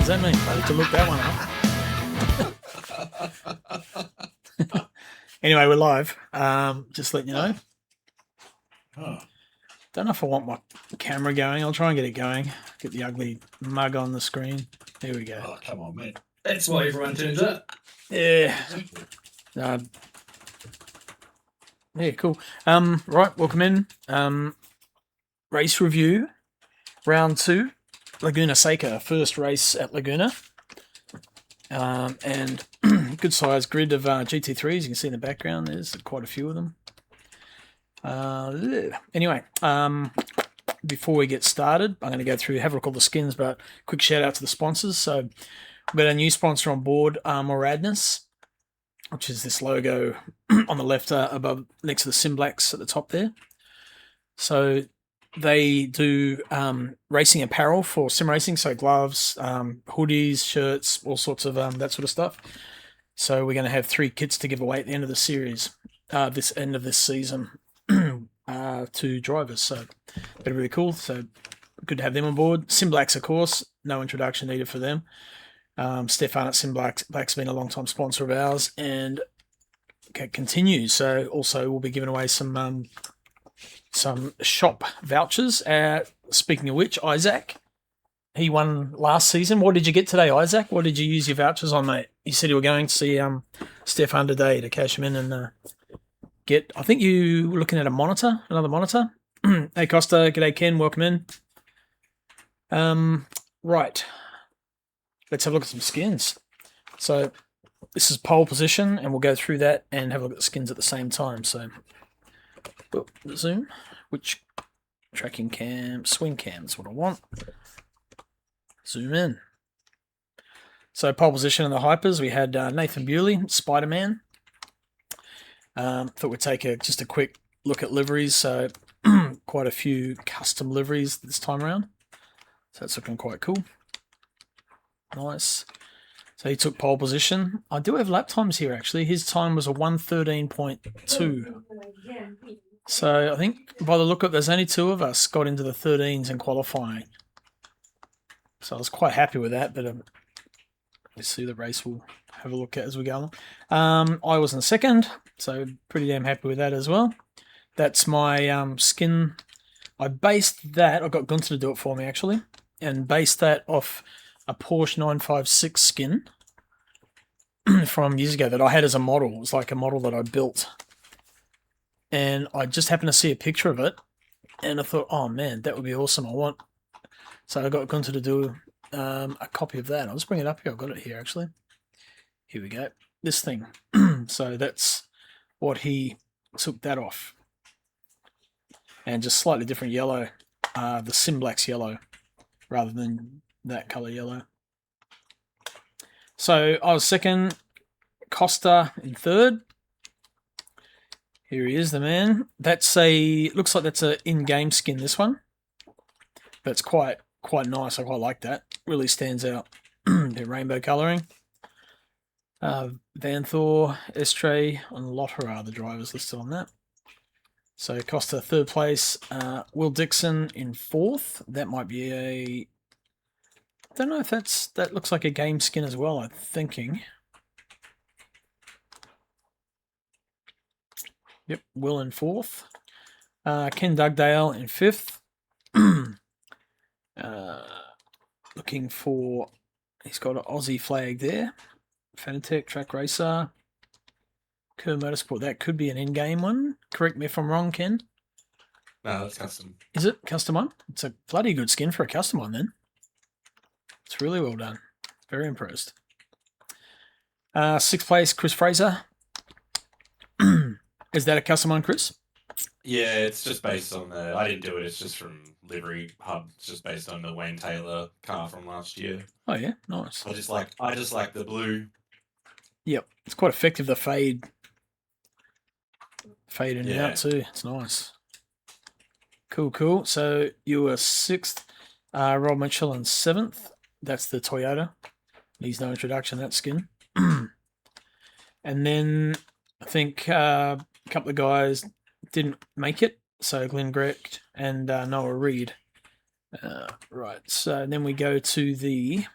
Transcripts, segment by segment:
does that mean? I need to look that one up. Anyway, we're live. Just letting you know. Don't know if I want my camera going. I'll try and get it going. Get the ugly mug on the screen. There we go. Oh, come on, man. That's why everyone turns up. Yeah. Yeah, cool. Right, welcome in. Race review, round 2, Laguna Seca, first race at Laguna. And good size grid of GT3s. You can see in the background, there's quite a few of them. Anyway, before we get started, I'm going to go through, have a look at all the skins, but quick shout out to the sponsors. So we've got a new sponsor on board, Rd2, which is this logo on the left above, next to the Simblacks at the top there. So they do racing apparel for sim racing, so gloves, hoodies, shirts, all sorts of that sort of stuff. So we're going to have 3 kits to give away at the end of the series, this end of this season, to drivers. So that'll be really cool. So good to have them on board. Simblacks, of course, no introduction needed for them. Stefan at Simblacks been a long time sponsor of ours and continues. So also we'll be giving away some shop vouchers. Speaking of which, Isaac, he won last season. What did you get today, Isaac? What did you use your vouchers on, mate? You said you were going to see Stefan today to cash him in and get, I think you were looking at another monitor. Hey, Costa. G'day, Ken. Welcome in. Right. Let's have a look at some skins. So this is pole position, and we'll go through that and have a look at the skins at the same time. So zoom, which tracking cam, swing cam is what I want. Zoom in. So pole position in the hypers, we had Nathan Bewley, Spider-Man. Thought we'd take just a quick look at liveries. So quite a few custom liveries this time around. So that's looking quite cool. Nice. So he took pole position. I do have lap times here actually. His time was a 1:13.2. So I think by the look of it, there's only 2 of us got into the 13s in qualifying. So I was quite happy with that, but let's see the race we'll have a look at as we go along. I was in second, so pretty damn happy with that as well. That's my skin. I based that, I got Gunther to do it for me actually, and based that off a Porsche 956 skin from years ago that I had as a model. It was like a model that I built. And I just happened to see a picture of it, and I thought, oh man, that would be awesome. So I got Gunther to do a copy of that. I'll just bring it up here. I've got it here actually. Here we go. This thing. So that's what he took that off, and just slightly different yellow, the Simblacks yellow, rather than that color yellow. So I was second, Costa in third. Here he is, the man. Looks like that's a in-game skin, this one. But it's quite nice. I quite like that. Really stands out. The rainbow colouring. Van Thor, Estray, and Lotter are the drivers listed on that. So Costa third place. Will Dixon in fourth. That might be a... I don't know if that looks like a game skin as well, I'm thinking. Yep, Will in fourth. Ken Dugdale in fifth. Looking for... He's got an Aussie flag there. Fanatec, Track Racer. Kerr Motorsport. That could be an in-game one. Correct me if I'm wrong, Ken. No, that's custom. Is it custom one? It's a bloody good skin for a custom one then. It's really well done. Very impressed. Sixth place, Chris Fraser. Is that a custom one, Chris? Yeah, it's just based on the... I didn't do it. It's just from Livery Hub. It's just based on the Wayne Taylor car from last year. Oh yeah, nice. I just like the blue. Yep, it's quite effective. The fade in and out too. It's nice. Cool. So you were sixth. Rob Mitchell in seventh. That's the Toyota. Needs no introduction, that skin. And then I think a couple of guys didn't make it. So Glenn Greck and Noah Reed. Right, so then we go to the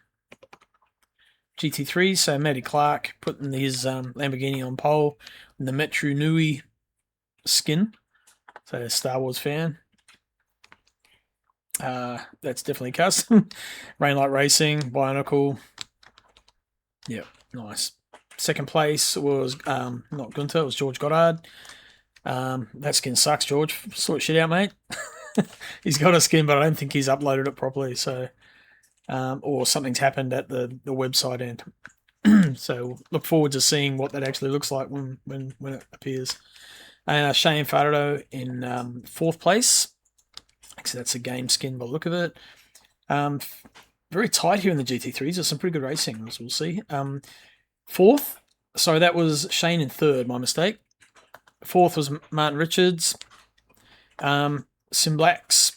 GT3. So Matty Clark putting his Lamborghini on pole in the Metro Nui skin. So a Star Wars fan. That's definitely custom. Rainlight Racing, Bionicle. Yep, nice. Second place was not Gunter, it was George Goddard. That skin sucks, George. Sort shit out, mate. He's got a skin, but I don't think he's uploaded it properly. So, or something's happened at the website end. So look forward to seeing what that actually looks like when it appears. Shane Farado in fourth place. So that's a game skin by the look of it. Very tight here in the GT3s. There's some pretty good racing, as we'll see. Fourth, sorry, that was Shane in third, my mistake. Fourth was Martin Richards. Simblacks,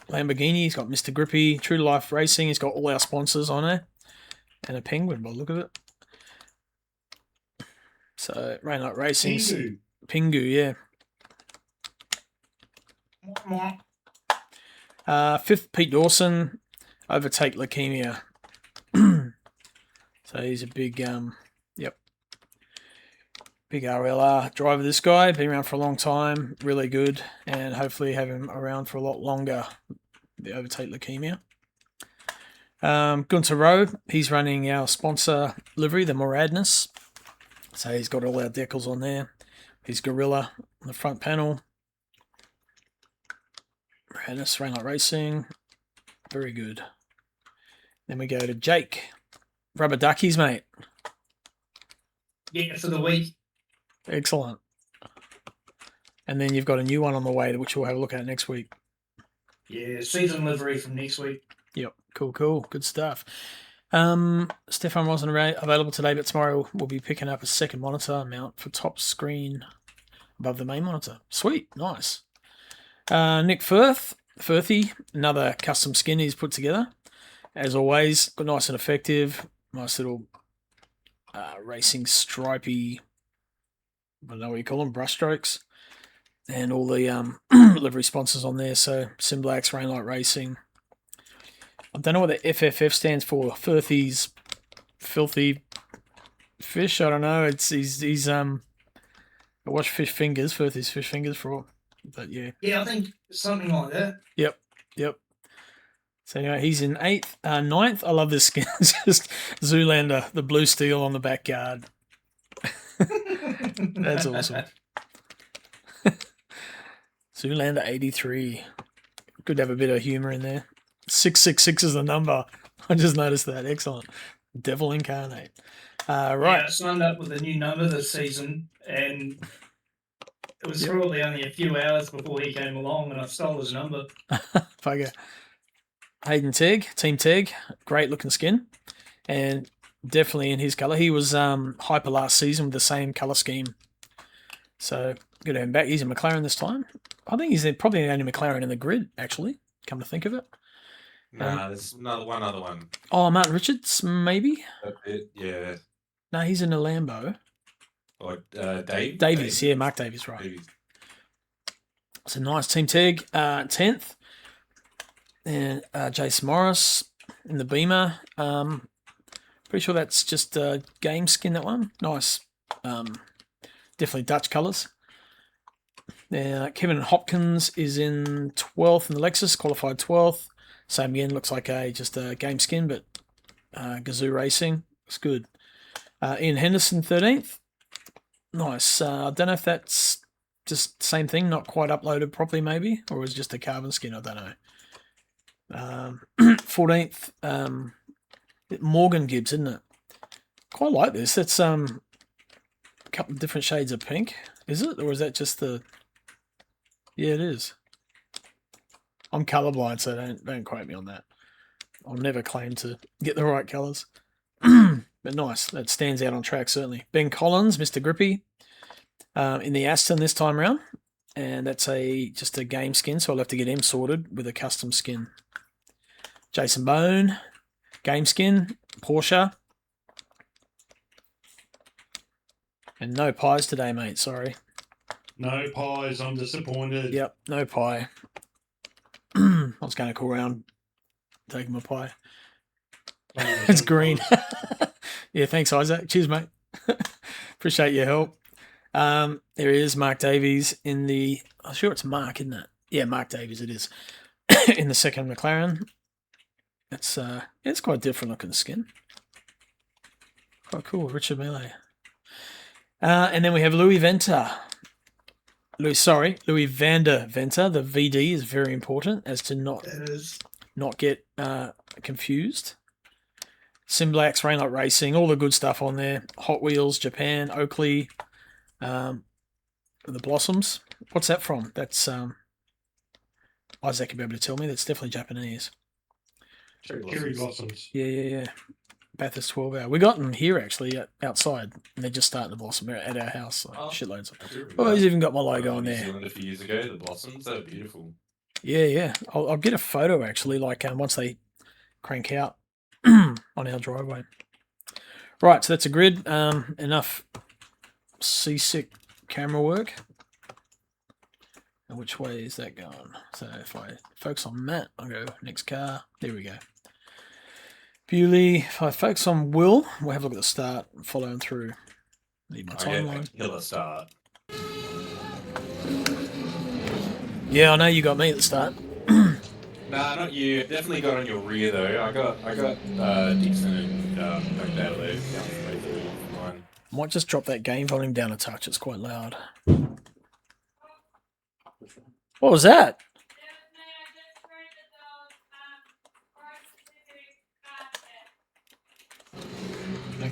Lamborghini. He's got Mr. Grippy. True to Life Racing. He's got all our sponsors on there. And a penguin by the look of it. So, Rainlight Racing. Pingu, yeah. Fifth, Pete Dawson. Overtake Leukemia. So he's a big, big RLR driver, this guy. Been around for a long time. Really good. And hopefully have him around for a lot longer. The Overtake Leukemia. Gunter Rowe. He's running our sponsor livery, the Moradness. So he's got all our decals on there. His Gorilla on the front panel. Moradness, Rainlight Racing. Very good. Then we go to Jake. Rubber Duckies, mate. Yeah, for the week. Excellent. And then you've got a new one on the way, which we'll have a look at next week. Yeah, season livery from next week. Yep, cool. Good stuff. Stefan wasn't available today, but tomorrow we'll be picking up a second monitor mount for top screen above the main monitor. Sweet, nice. Nick Firthy, another custom skin he's put together. As always, nice and effective. Nice little racing stripy, I don't know what you call them, brush strokes. And all the livery sponsors on there. So Simblacks, Rainlight Racing. I don't know what the FFF stands for. Firthy's Filthy Fish. I don't know. He's I watch Fish Fingers. Firthy's Fish Fingers for. But yeah. Yeah, I think something like that. Yep. So anyway, he's in ninth. I love this skin. It's just Zoolander, the blue steel on the back guard. That's awesome. Zoolander 83. Good to have a bit of humor in there. 666 is the number. I just noticed that. Excellent. Devil incarnate. Right. Yeah, I signed up with a new number this season, and it was probably only a few hours before he came along, and I stole his number. Bugger. Hayden Tegg, Team Tegg, great looking skin, and definitely in his colour. He was hyper last season with the same colour scheme. So good to have him back. He's a McLaren this time. I think he's probably the only McLaren in the grid, actually, come to think of it. Nah, there's one other one. Oh, Martin Richards, maybe? That's it, yeah. No, he's in a Lambo. Or Dave? Davies, yeah, Mark Davies, right. Davies. So nice. Team Tegg, 10th. And Jason Morris in the Beamer. Pretty sure that's just a game skin, that one. Nice. Definitely Dutch colours. Kevin Hopkins is in 12th in the Lexus, qualified 12th. Same again, looks like just a game skin, but Gazoo Racing. It's good. Ian Henderson, 13th. Nice. I don't know if that's just same thing, not quite uploaded properly maybe, or is just a carbon skin, I don't know. 14th, Morgan Gibbs, isn't it? Quite like this. That's a couple of different shades of pink. Is it? Or is that just the... Yeah, it is. I'm colourblind, so don't quote me on that. I'll never claim to get the right colours. But nice. That stands out on track, certainly. Ben Collins, Mr. Grippy, in the Aston this time round. And that's just a game skin, so I'll have to get him sorted with a custom skin. Jason Bone, game skin, Porsche. And no pies today, mate, sorry. No pies, I'm disappointed. Yep, no pie. I was going to call around, take him a pie. It's green. Yeah, thanks, Isaac. Cheers, mate. Appreciate your help. There he is, Mark Davies in the. I'm sure it's Mark, isn't it? Yeah, Mark Davies. It is in the second McLaren. It's quite different looking skin. Quite cool, Richard Melee. And then we have Louis Venter. Louis Vander Venter. The VD is very important as to not get confused. Simblax, Rainlight Racing, all the good stuff on there. Hot Wheels, Japan, Oakley, the Blossoms. What's that from? That's Isaac will be able to tell me. That's definitely Japanese. Cherry blossoms. Yeah. Bathurst 12 hour. We got them here actually outside, and they're just starting to blossom at our house. Like, shitloads of them. Oh, he's even got my logo on New there. Zealand a few years ago, the blossoms, they were beautiful. Yeah. I'll get a photo actually, like once they crank out on our driveway. Right, so that's a grid. Enough seasick camera work. And which way is that going? So if I focus on Matt, I'll go next car. There we go. Bewley. If I focus on Will, we'll have a look at the start, following through. Need my timeline. Killer start. Yeah, I know you got me at the start. Nah, not you. Definitely got on your rear though. I got Dixon and McDowell there. Mine. Might just drop that game volume down a touch. It's quite loud. What was that?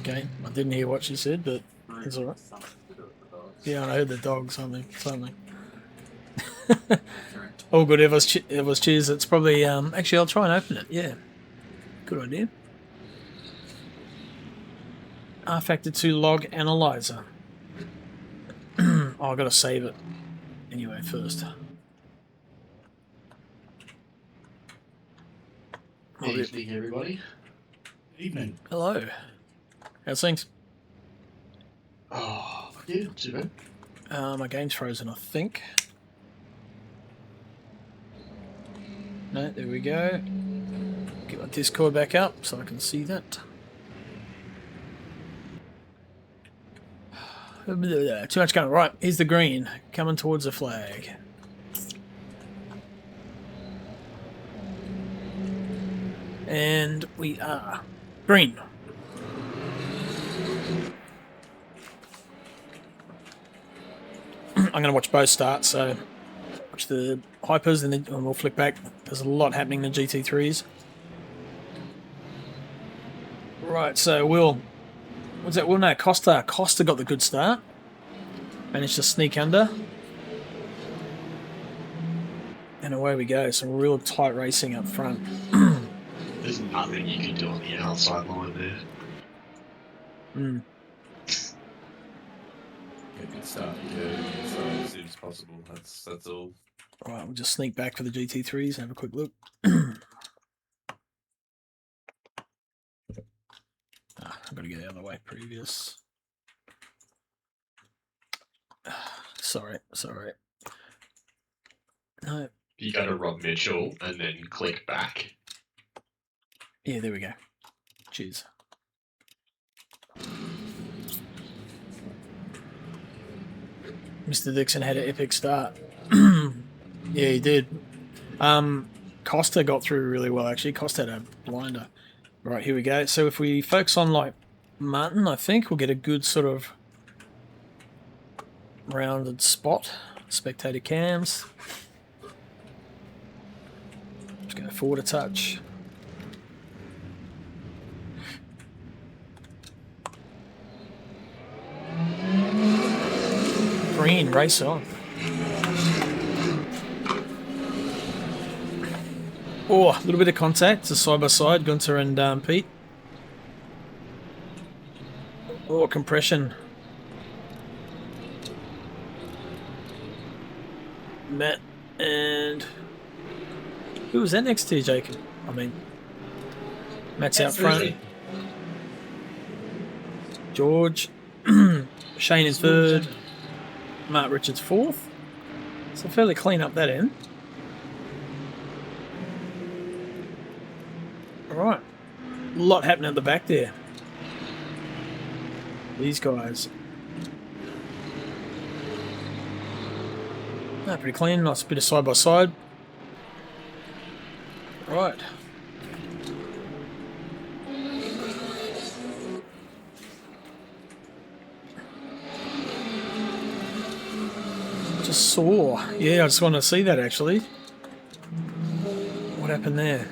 Okay, I didn't hear what she said, but it's alright. Yeah, I heard the dog, something. All good, it was cheers. It's probably, actually I'll try and open it, yeah. Good idea. R-Factor 2 log analyzer. Oh, I've got to save it anyway first. Evening, everybody. Evening. Hello. How's things? Oh, yeah, not too bad. My game's frozen, I think. No, there we go. Get my Discord back up so I can see that. Too much going. Right, here's the green. Coming towards the flag. And we are green. I'm going to watch both starts, so watch the hypers and then we'll flick back. There's a lot happening in the GT3s. Right, so what's that? Well, no, Costa got the good start. Managed to sneak under. And away we go. Some real tight racing up front. There's nothing you can do on the outside line there. Hmm. Yeah, good start. Yeah, as soon as possible. That's all. Right, we'll just sneak back for the GT3s and have a quick look. I've got to get out of the way previous. Sorry. No. You go to Rob Mitchell and then click back. Yeah, there we go. Cheers. Mr. Dixon had an epic start. Yeah, he did. Costa got through really well, actually. Costa had a blinder. Right, here we go. So if we focus on, like, Martin, I think we'll get a good sort of rounded spot. Spectator cams. Just go forward a touch. Green, race on. Oh, a little bit of contact. It's a side-by-side, Gunter and Pete. Oh, compression. Matt and... Who was that next to you, Jacob? I mean... Matt's out front. George. Shane in third. Mark Richards fourth. So fairly clean up that end. Alright. lot happening at the back there. These guys. No, pretty clean. Nice bit of side by side. Right. Just saw. Yeah, I just want to see that actually. What happened there?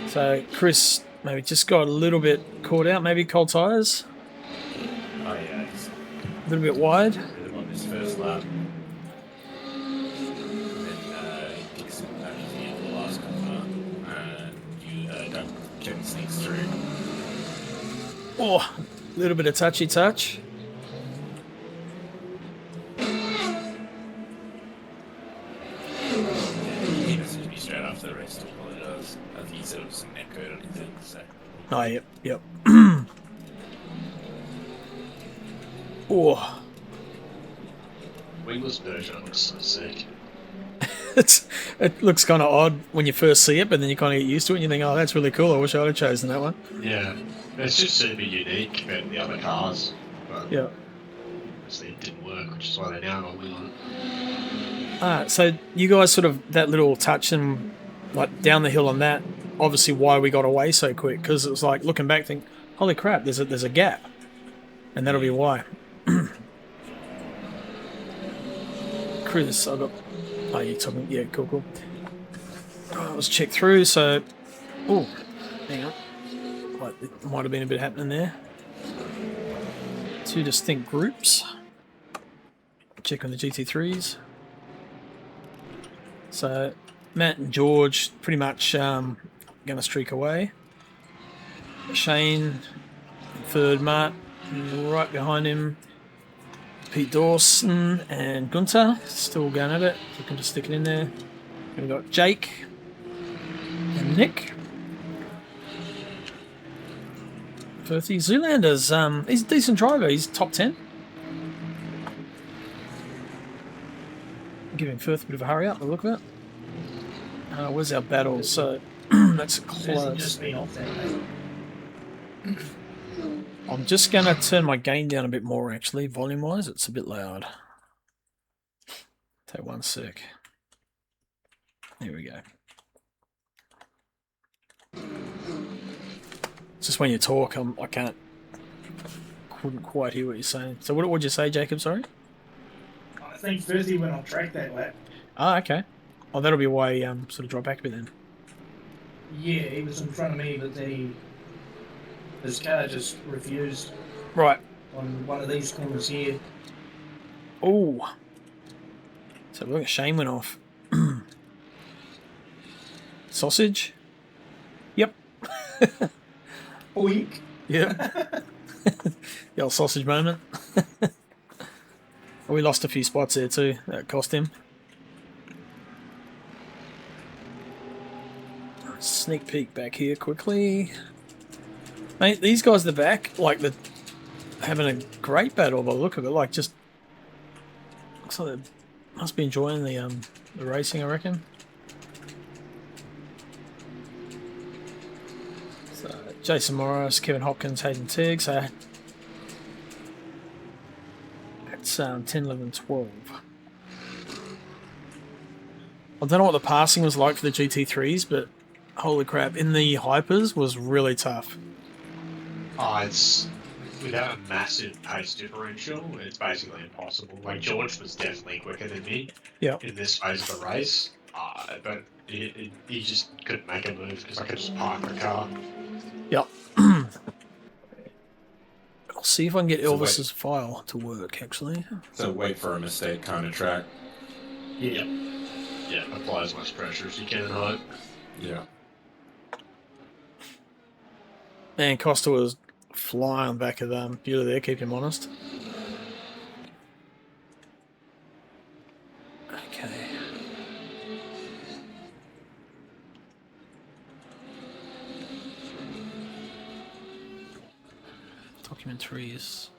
So Chris maybe just got a little bit caught out. Maybe cold tires. Oh yeah, he's A little bit wide. with him on this first lap. And then he picks him back at the end of the last corner. And Kevin sneaks through. Oh, a little bit of touchy touch. He messaged me straight after the race to apologise. I think he said it was some net code on his thing, so. Oh, yep, yep. Oh, Wingless version looks so sick. it looks kind of odd when you first see it, but then you kind of get used to it and you think, oh, that's really cool. I wish I'd have chosen that one. Yeah, it's just super unique compared to the other cars. But Yeah. obviously it didn't work, which is why they now got wheel on it. So you guys sort of, that little touch and like down the hill on that, obviously why we got away so quick, because it was like looking back, think, holy crap, there's a gap, and that'll be why. Chris, I got. Oh, you talking? Yeah, cool. Oh, let's check through. So, oh, hang on. Like, it might have been a bit happening there. Two distinct groups. Check on the GT3s. So, Matt and George pretty much going to streak away. Shane, third, Matt, right behind him. Pete Dawson and Gunter still going at it. Looking to stick it in there. We've got Jake and Nick. Firthy Zoolander's he's a decent driver. He's top 10. Giving Firth a bit of a hurry up. Look at that. Where's our battle? So that's Hasn't close. just been off that, mate. I'm just going to turn my gain down a bit more, actually, volume-wise. It's a bit loud. Take one sec. There we go. It's just when you talk, I couldn't quite hear what you're saying. So what would you say, Jacob, sorry? I think Thursday went on track that lap. Ah, okay. Oh, that'll be why he sort of dropped back a bit then. Yeah, he was in front of me, but then his car just refused Right. on one of these corners here. Oh. So look, Shane went off. Sausage? Yep. Oink. Yep. The old sausage moment. We lost a few spots there too. That cost him. Sneak peek back here quickly. Mate, these guys at the back, like, they're having a great battle by the look of it. Like, just looks like they must be enjoying the racing, I reckon. So Jason Morris, Kevin Hopkins, Hayden Tegg. So that's 10, 11, 12. I don't know what the passing was like for the GT3s, but holy crap, in the hypers was really tough. Oh, it's without a massive pace differential, it's basically impossible. Like George was definitely quicker than me in this phase of the race, but he just couldn't make a move because I could just park the car. Yep. I'll see if I can get So Elvis's file to work, actually. So wait for a mistake kind of track. Yeah. Yeah, apply as much pressure as you can and hope. Yeah. Man, Costa was flying on the back of Bueller there, keep him honest. Okay. Documentaries.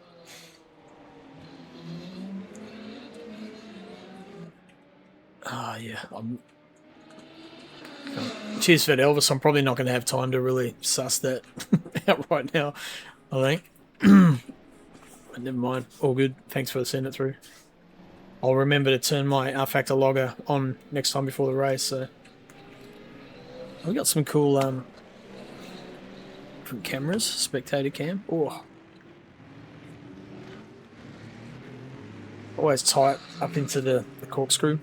Ah, yeah. cheers for that, Elvis. I'm probably not going to have time to really suss that out right now, I think. But never mind. All good. Thanks for sending it through. I'll remember to turn my R-Factor logger on next time before the race. So we got some cool different cameras. Spectator cam. Oh, always tight up into the corkscrew.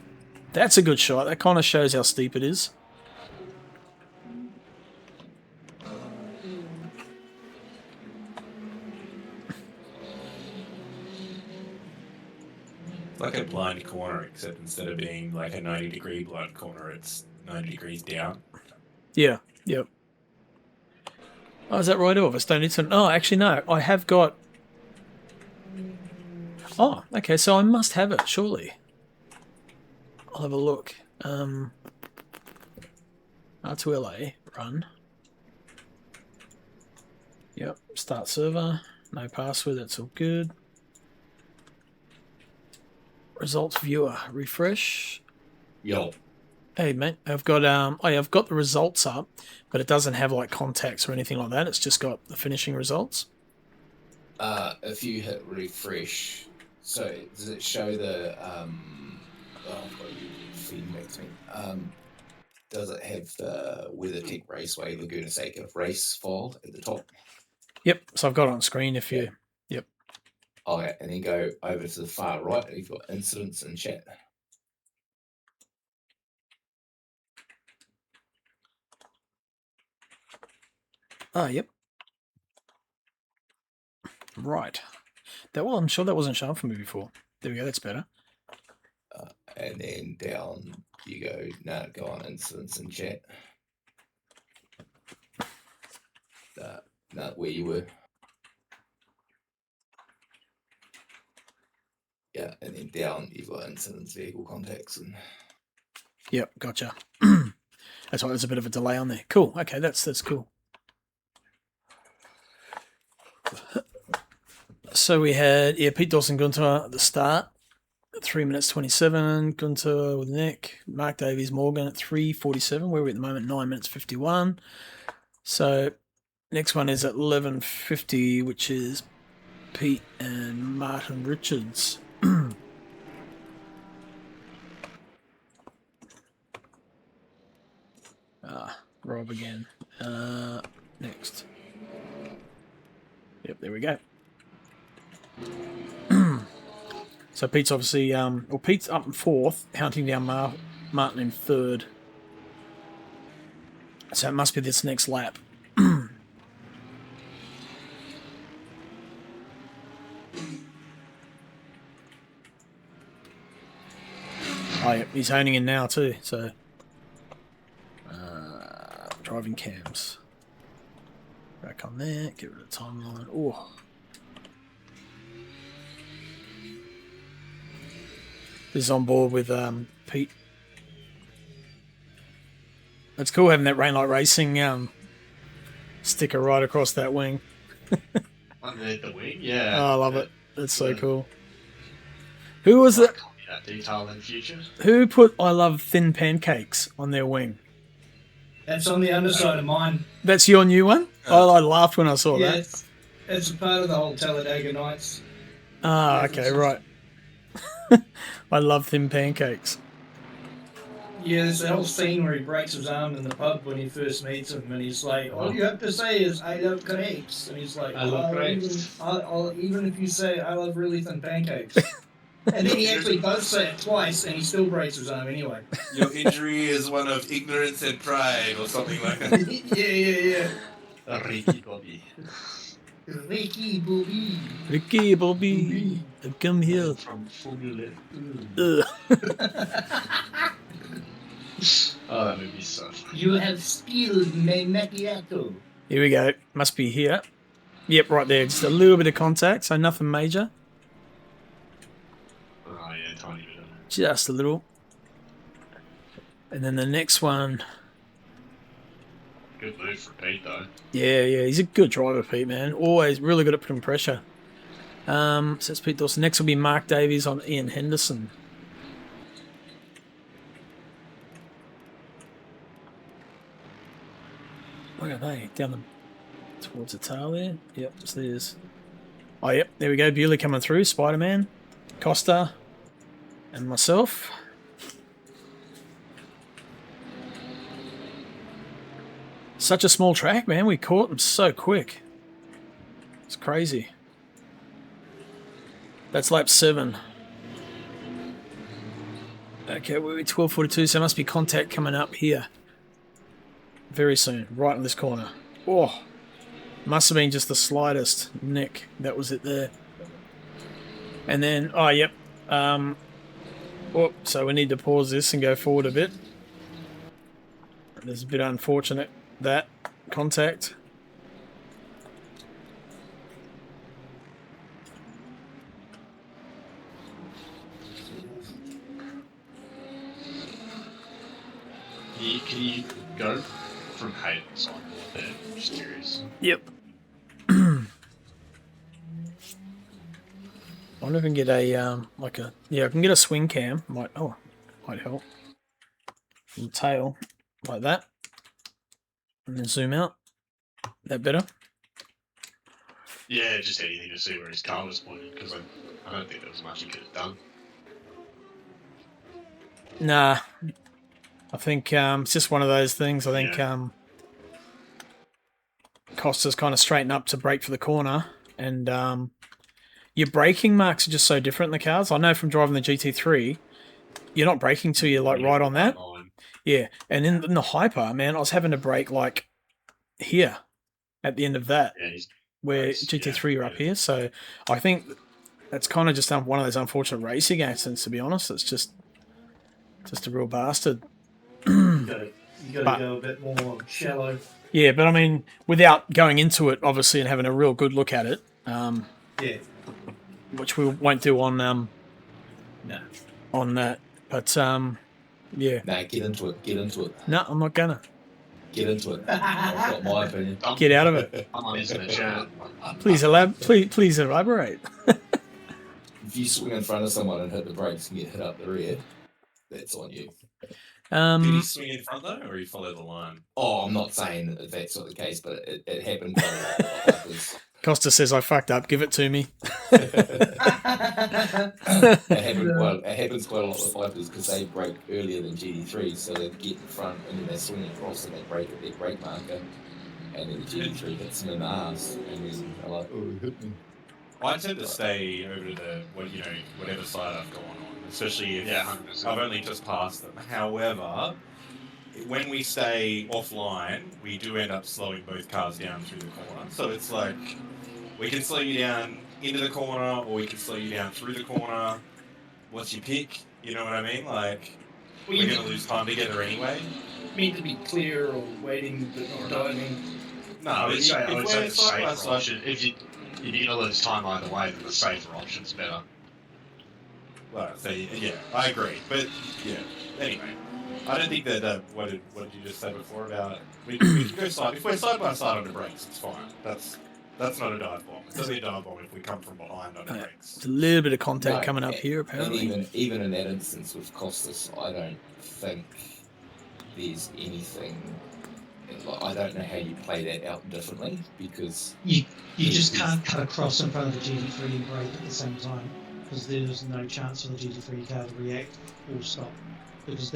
That's a good shot. That kind of shows how steep it is. It's like a blind corner, except instead of being like a 90-degree blind corner, it's 90 degrees down. Yeah, yep. Oh, is that right, Elvis? Don't need to... Oh, actually, no. I have got... Oh, okay, so I must have it, surely. I'll have a look. R2LA, run. Yep, start server. No password, that's all good. Results viewer, refresh. Yo. Hey mate, I've got I've got the results up, but it doesn't have like contacts or anything like that. It's just got the finishing results. If you hit refresh, so does it show the oh, I've got you feedback thing. Does it have the WeatherTech Raceway Laguna Seca race file at the top? Yep. So I've got it on screen if you. Yep. Okay, and then go over to the far right. And you've got incidents and chat. Ah, yep. Right. That well, I'm sure that wasn't shown for me before. There we go. That's better. And then down you go. No, go on incidents and chat. No, where you were. Yeah, and then down you've got incidents, vehicle contacts, and Yep. Gotcha. That's why there's a bit of a delay on there. Cool. Okay, that's cool. So we had Pete Dawson Gunter at the start, 3 minutes 27. Gunter with Nick, Mark Davies Morgan at 3:47. Where are we at the moment? 9 minutes 51. So next one is at 11:50, which is Pete and Martin Richards. Rob again. Next. Yep, there we go. So Pete's obviously, well, Pete's up in fourth, hunting down Martin in third. So it must be this next lap. Oh, yeah, he's honing in now too, so... driving cams. Back on there, get rid of timeline. Oh. This is on board with Pete. It's cool having that Rainlight Racing sticker right across that wing. Underneath the wing, yeah. Oh, I love it. That's so cool. Who was it? That detail in the future. Who put "I love thin pancakes" on their wing? That's on the underside of mine. That's your new one? I laughed when I saw Yeah, that. it's a part of the whole Talladega Nights. Ah, okay, right. I love thin pancakes. Yeah, there's that whole scene where he breaks his arm in the pub when he first meets him, and he's like, "All you have to say is I love crepes," and he's like, I love crepes. Even if you say I love really thin pancakes." And then he actually does say it twice, and he still breaks his arm anyway. Your injury is one of ignorance and pride, or something like that. Yeah. Ricky Bobby. Ricky Bobby. Ricky Bobby, come here. From Formula. Ugh. Oh, that movie's so funny. You have spilled my macchiato. Here we go. Must be here. Yep, right there. Just a little bit of contact, so nothing major. Oh, yeah, tiny bit. Just a little. And then the next one. Good move for Pete, though. Yeah, he's a good driver, Pete, man. Always really good at putting pressure. So that's Pete Dawson. Next will be Mark Davies on Ian Henderson. Where are they? Down towards the tail there? Yep, it's theirs. Oh, yep, there we go. Bewley coming through. Spider-Man, Costa, and myself. Such a small track, man. We caught them so quick. It's crazy. That's lap 7. Okay, we're 12:42, so there must be contact coming up here very soon, right in this corner. Oh, must have been just the slightest nick. That was it there. And then, oh, yep. Oh, so we need to pause this and go forward a bit. It's a bit unfortunate, that contact. Can you go from Hayden's on there? I'm just curious. Yep. I wonder if I can get a yeah, I can get a swing cam. Might help. From the tail, like that, and then zoom out. That better? Yeah, just anything to see where his car was pointed, because I don't think there was much he could have done. Nah, I think it's just one of those things. I think Costa's kind of straightened up to brake for the corner, and your braking marks are just so different in the cars. I know from driving the GT3, you're not braking till you're like right on that. Yeah, and in the Hyper, man, I was having to brake like here at the end of that, where GT3 you're up here. So I think that's kind of just one of those unfortunate racing accidents. To be honest, it's just a real bastard. You got to go a bit more shallow. Yeah, but I mean, without going into it, obviously, and having a real good look at it. Yeah. Which we won't do on on that. But yeah. Nah, get into it. Get into it. No, I'm not gonna. Get into it. I've got my opinion. Get out of it. Please elaborate. If you swing in front of someone and hit the brakes and get hit up the rear, that's on you. Did he swing in front though, or he followed the line? Oh, I'm not saying that that's not the case, but it happened quite a lot. Costa says I fucked up. Give it to me. It happens quite a lot with Vipers because they brake earlier than GT3, so they get in front and then they swing across and they brake at their brake marker, and then the GT3 hits them in the arse, and then they're like, "Oh, it hit me." I tend to stay over to whatever side I've gone on, especially if 100%. I've only just passed them. However, when we stay offline, we do end up slowing both cars down through the corner. So it's like, we can slow you down into the corner, or we can slow you down through the corner. What's your pick? You know what I mean? Like, we're going to lose time together anyway. Mean to be clear or waiting or diving? No, I would say the safer option. If you're going to lose time either way, then the safer option's better. Well, so yeah, I agree. But yeah, anyway. I don't think that what did you just say before about we can go side if we're side by side on the brakes, it's fine. That's not a dive bomb. It's only a dive bomb if we come from behind on the brakes. There's a little bit of contact coming up here apparently. And even in that instance with Costas, I don't think there's anything. I don't know how you play that out differently because you just can't cut across in front of the GT3 and brake at the same time because there's no chance for the GT3 car to react or stop. Because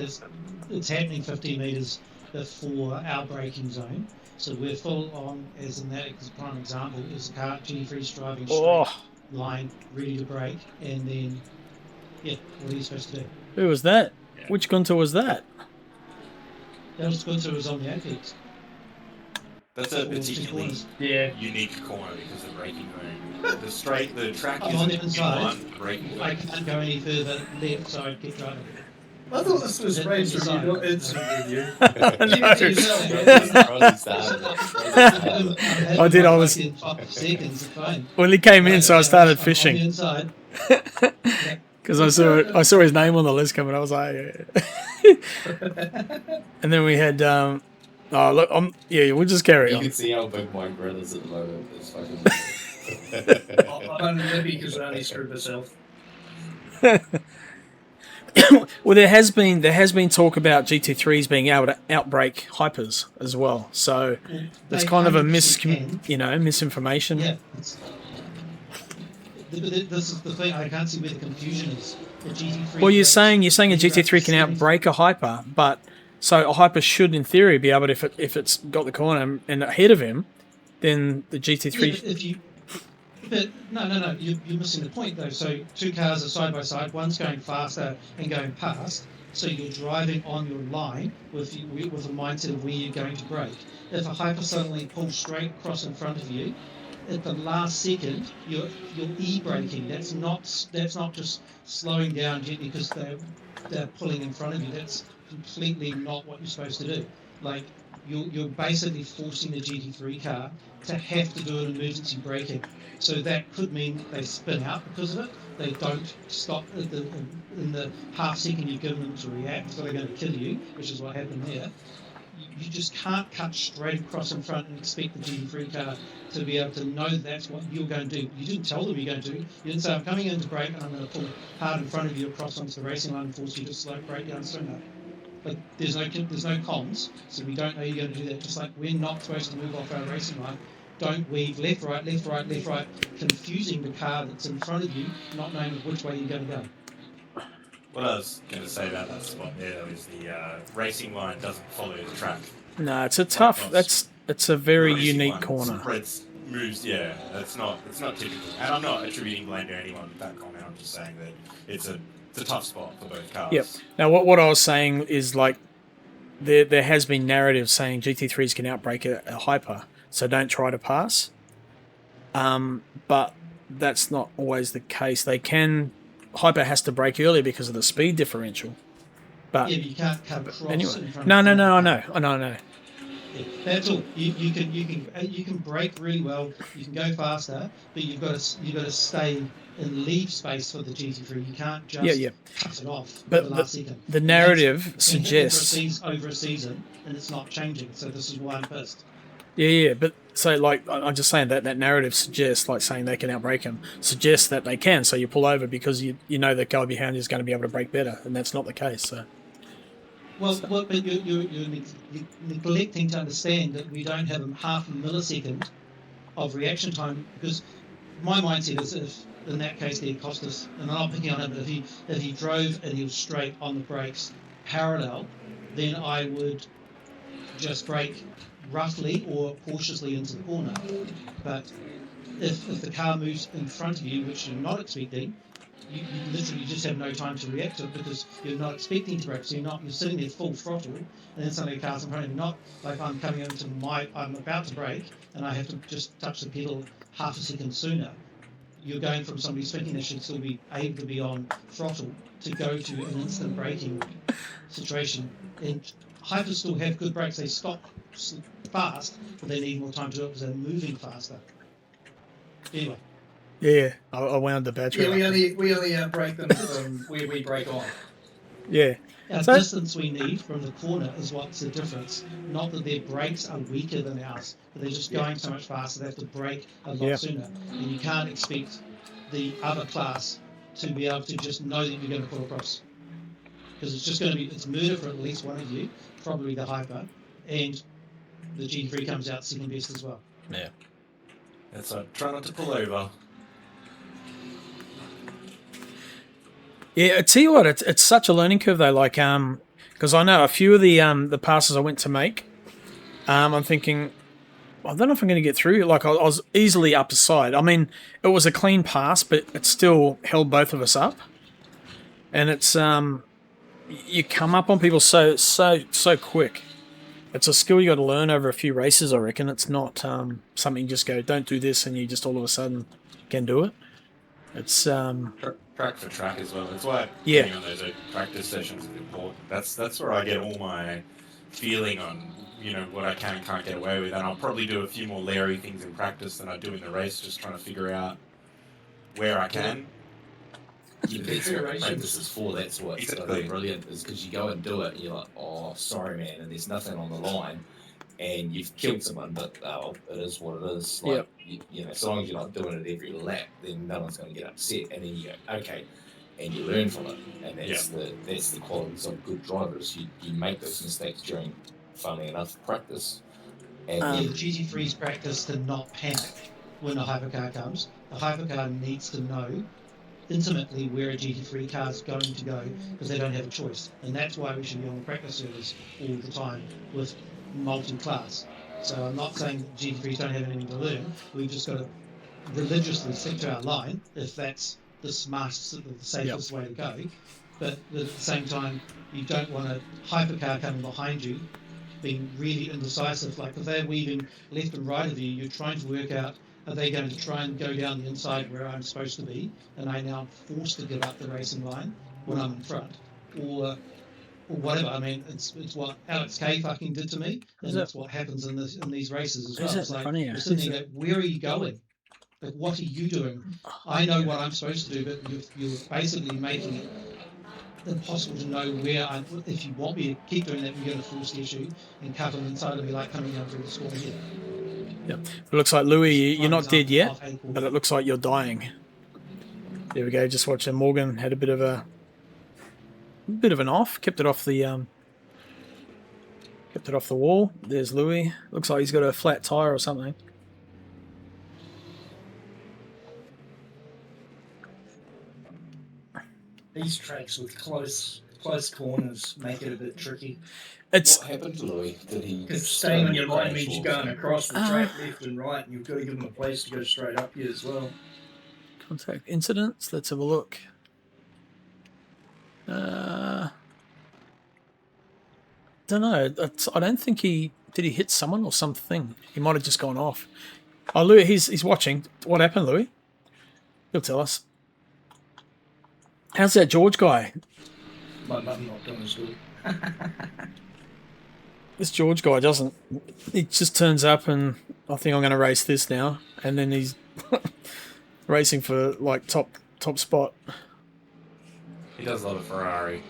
it's happening 15 metres before our braking zone. So we're full on, as in that prime example, is the car GT3's driving straight line, ready to brake, and then, what are you supposed to do? Who was that? Yeah. Which Gunter was that? That was Gunter was on the Apex. That's a particularly unique corner because of braking zone. The track is on the inside. Braking I can't go any further left, so I keep driving. I thought this was race from you, not instant review. I did. I was. Well, he came in, so I started fishing. Because I saw his name on the list coming. I was like, and then we had. Oh look, we'll just carry on. You can see how big my grill is at the moment. It's fucking. I'm maybe because I only screwed myself. Well, there has been talk about GT3s being able to outbrake hypers as well. So it's kind of a misinformation. Yeah. This is the thing. I can't see where the confusion is. The GT3. Well, you're saying a GT3 can outbrake a hyper, but so a hyper should, in theory, be able to, if it's got the corner and ahead of him, then the GT3. Yeah, but no, you're missing the point though. So two cars are side by side, one's going faster and going past. So you're driving on your line with a mindset of where you're going to brake. If a hyper suddenly pulls straight across in front of you, at the last second, you're e-braking. That's not just slowing down gently because they're pulling in front of you. That's completely not what you're supposed to do. Like you're basically forcing the GT3 car to have to do an emergency braking. So that could mean they spin out because of it. They don't stop in the half second you've given them to react, so they're going to kill you, which is what happened there. You just can't cut straight across in front and expect the GT3 car to be able to know that's what you're going to do. You didn't tell them you're going to. You didn't say, I'm coming in to brake and I'm going to pull hard in front of you across onto the racing line and force you to slow brake down sooner. But there's no comms, so we don't know you're going to do that. Just like we're not supposed to move off our racing line. Don't weave left, right, left, right, left, right, confusing the car that's in front of you, not knowing which way you're going to go. What I was going to say about that spot there, though, is the racing line doesn't follow the track. No, it's a tough. It's a very unique corner. Moves, yeah. It's not typical, and I'm not attributing blame to anyone with that comment. I'm just saying that it's a tough spot for both cars. Yep. Now, what I was saying is like there has been narrative saying GT3s can outbrake a hyper, so don't try to pass. But that's not always the case. They can. Hyper has to brake earlier because of the speed differential. But yeah, but you can't come across anyway. in front No, of I know. Yeah, that's all. You can brake really well. You can go faster, but you've got to stay and leave space for the GT3. You can't just cut it off. But at the last second. The narrative suggests over a season, and it's not changing. So this is why I'm pissed. Yeah, but so like I'm just saying that narrative suggests, like saying they can outbrake him, suggests that they can. So you pull over because you know the guy behind you is going to be able to brake better, and that's not the case. So. But you're neglecting to understand that we don't have half a millisecond of reaction time, because my mindset is if in that case the Costas, and I'm not picking on him, but if he drove and he was straight on the brakes parallel, then I would just brake roughly or cautiously into the corner. But if the car moves in front of you, which you're not expecting, you literally just have no time to react to it because you're not expecting to brake. So you're sitting there full throttle, and then suddenly a car's in front of you. Not like I'm about to brake and I have to just touch the pedal half a second sooner. You're going from somebody thinking they should still be able to be on throttle to go to an instant braking situation. And hypers still have good brakes. They stop fast, but they need more time to do it because they're moving faster. Anyway. Yeah, I wound the battery. Yeah, we only brake them from where we brake on. Yeah. Our distance we need from the corner is what's the difference. Not that their brakes are weaker than ours, but they're just going so much faster. They have to brake a lot sooner, and you can't expect the other class to be able to just know that you're going to pull across, because it's murder for at least one of you, probably the hyper, and the G3 comes out second best as well. Yeah. So try not to pull over. Yeah, I tell you what, it's such a learning curve though. Like, because I know a few of the passes I went to make, I'm thinking, I don't know if I'm going to get through. Like, I was easily up the side. I mean, it was a clean pass, but it still held both of us up. And it's you come up on people so quick. It's a skill you got to learn over a few races, I reckon. It's not something you just go, don't do this, and you just all of a sudden can do it. It's track for track as well. That's why getting on those practice sessions is important. That's where I get all my feeling on what I can and can't get away with, and I'll probably do a few more Larry things in practice than I do in the race, just trying to figure out where I can. That's what practice is for. That's what's brilliant, is because you go and do it and you're like, oh, sorry man, and there's nothing on the line and you've killed someone, but it is what it is. Like, as long as you're not doing it every lap, then no one's going to get upset. And then you go, okay, and you learn from it. And that's the qualities of good drivers. You make those mistakes during, funnily enough, practice. And the GT3's practice to not panic when a hypercar comes. The hypercar needs to know intimately where a GT3 car is going to go because they don't have a choice. And that's why we should be on the practice servers all the time with multi-class. So I'm not saying that GT3s don't have anything to learn. We've just got to religiously stick to our line if that's the smartest, the safest way to go. But at the same time, you don't want a hypercar coming behind you being really indecisive. Like if they're weaving left and right of you, you're trying to work out, are they going to try and go down the inside where I'm supposed to be, and I now forced to give up the racing line when I'm in front, or whatever. I mean, it's what Alex K fucking did to me, and that's what happens in these races as well. It's like you're sitting there, where are you going? Like, what are you doing? I know what I'm supposed to do, but you're basically making it impossible to know where I'm. If you want me to keep doing that, we're going to force the issue and cut them inside of me like coming down through the score here. Yep. It looks like Louis, you're not dead yet, but it looks like you're dying. There we go. Just watching Morgan had a bit of an off. Kept it off the wall. There's Louis. Looks like he's got a flat tire or something. These tracks with close corners make it a bit tricky. What happened to Louis? Did he? Because staying on your line means you're going across the track left and right, and you've got to give them a place to go straight up here as well. Contact incidents. Let's have a look. Don't know. I don't think did he hit someone or something. He might have just gone off. Oh, Louis, he's watching. What happened, Louis? He'll tell us. How's that George guy? My mum not done as good. This George guy doesn't. He just turns up and I think I'm going to race this now, and then he's racing for like top spot. He does love a Ferrari.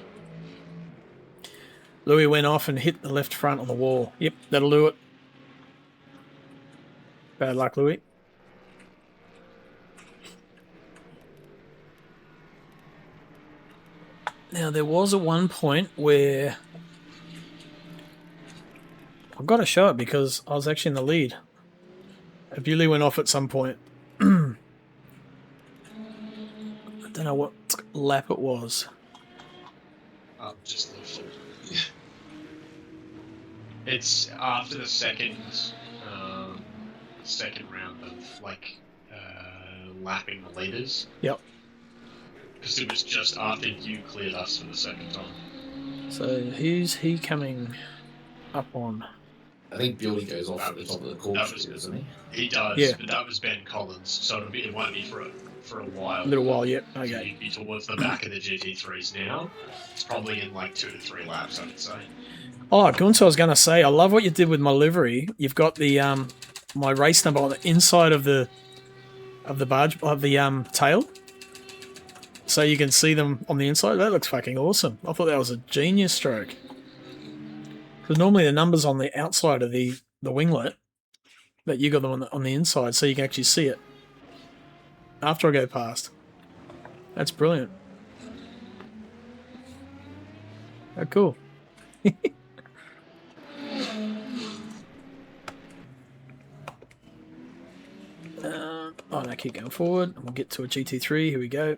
Louis went off and hit the left front on the wall. Yep, that'll do it. Bad luck, Louis. Now, there was at one point where I've got to show it because I was actually in the lead. A Bewley went off at some point. I don't know what lap it was. Just it's after the second round of like lapping the leaders. Yep. Because it was just after you cleared us for the second time. So who's he coming up on? I think Bewley goes off at the top of the course, doesn't he? He does, yeah. But that was Ben Collins, so it won't be for a while. A little while, yep. So Okay. you'd be towards the back of the GT3s now. It's probably in like 2 to 3 laps, I would say. Oh, Gunther, I was going to say, I love what you did with my livery. You've got the my race number on the inside of the barge of the tail, so you can see them on the inside. That looks fucking awesome. I thought that was a genius stroke. Because normally the number's on the outside of the winglet, but you got them on the inside, so you can actually see it after I go past. That's brilliant. Oh, cool. Oh, no, keep going forward. We'll get to a GT3. Here we go.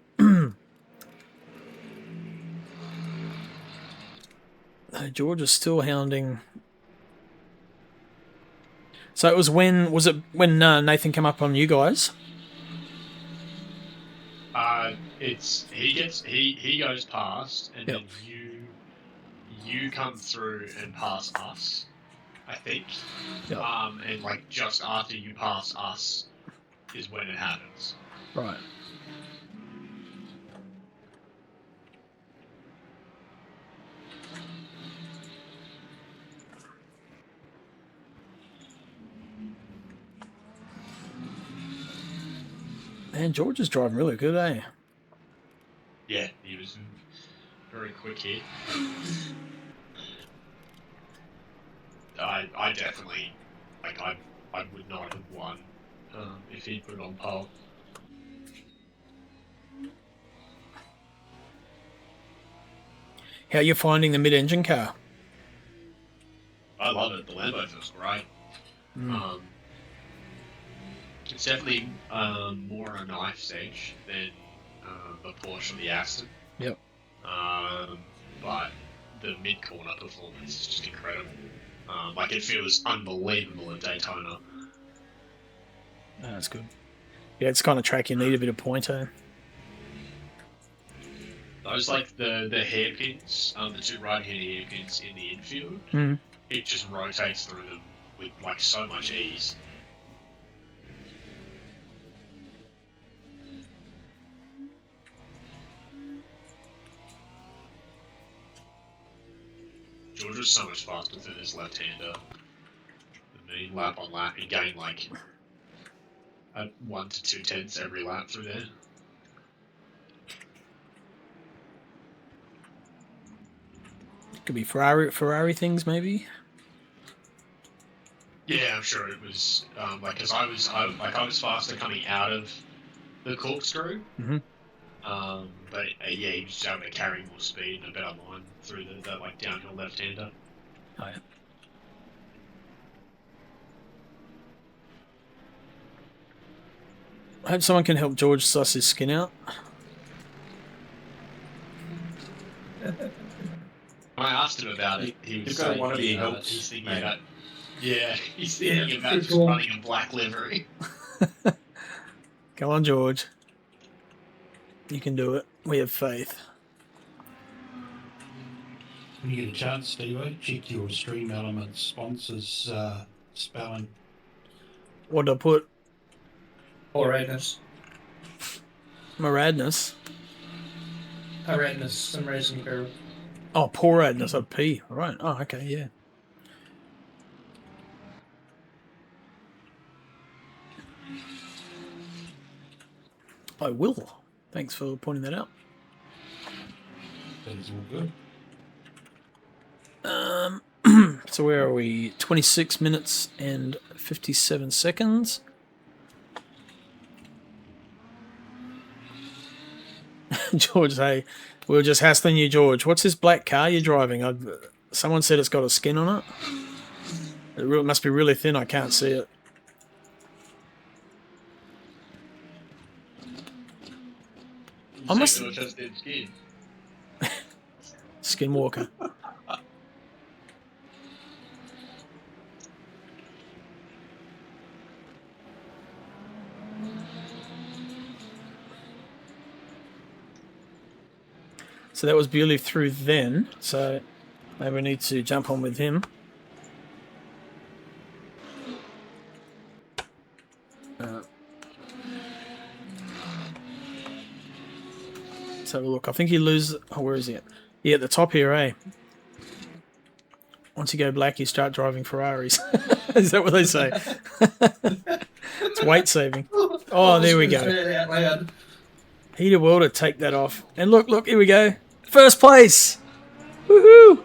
George is still hounding. So it was when Nathan came up on you guys? He goes past, and then you come through and pass us, I think. Yep. And like just after you pass us is when it happens. Right. Man, George is driving really good, eh? Yeah, he was very quick here. I definitely, like, I would not have won if he'd put it on pole. How you finding the mid-engine car? I love it. The Lambo feels great. It's definitely more on a knife's edge than the Porsche or the Aston. Yep. But the mid-corner performance is just incredible. Like, it feels unbelievable at Daytona. That's good. Yeah, it's kind of track you need a bit of pointer. Those, like, the hairpins, the two right-hand hairpins in the infield, it just rotates through them with, like, so much ease. George was so much faster than his left-hander than me, lap on lap. He gained, like, 1 to 2 tenths every lap through there. Could be Ferrari things, maybe. Yeah, I'm sure it was. Like, cause I was faster coming out of the corkscrew. But yeah, he was just able to carry more speed and a better line through that like downhill left-hander. Oh yeah. I hope someone can help George suss his skin out. When I asked him about it, he was going saying to want to be helped. he's thinking about. Yeah, he's thinking about just running a black livery. Come on, George. You can do it. We have faith. When you get a chance, Steve, check your Stream Elements sponsors spelling. What did I put? Radness. Maradness. Radness, some racing apparel. Oh, poor Radness. A P. Right. Oh, okay. Yeah. I will. Thanks for pointing that out. That is all good. So where are we? 26 minutes and 57 seconds. George, hey, we were just hassling you, George. What's this black car you're driving? Someone said it's got a skin on it. It must be really thin. I can't see it. I must just did skin. Skinwalker. So that was Bewley through then. So maybe we need to jump on with him. Let's have a look. I think he loses. Oh, where is he at? Yeah, at the top here, eh? Once you go black, you start driving Ferraris. Is that what they say? It's weight saving. Oh, there we go. Heated welder, take that off. And look, here we go. First place! Woohoo!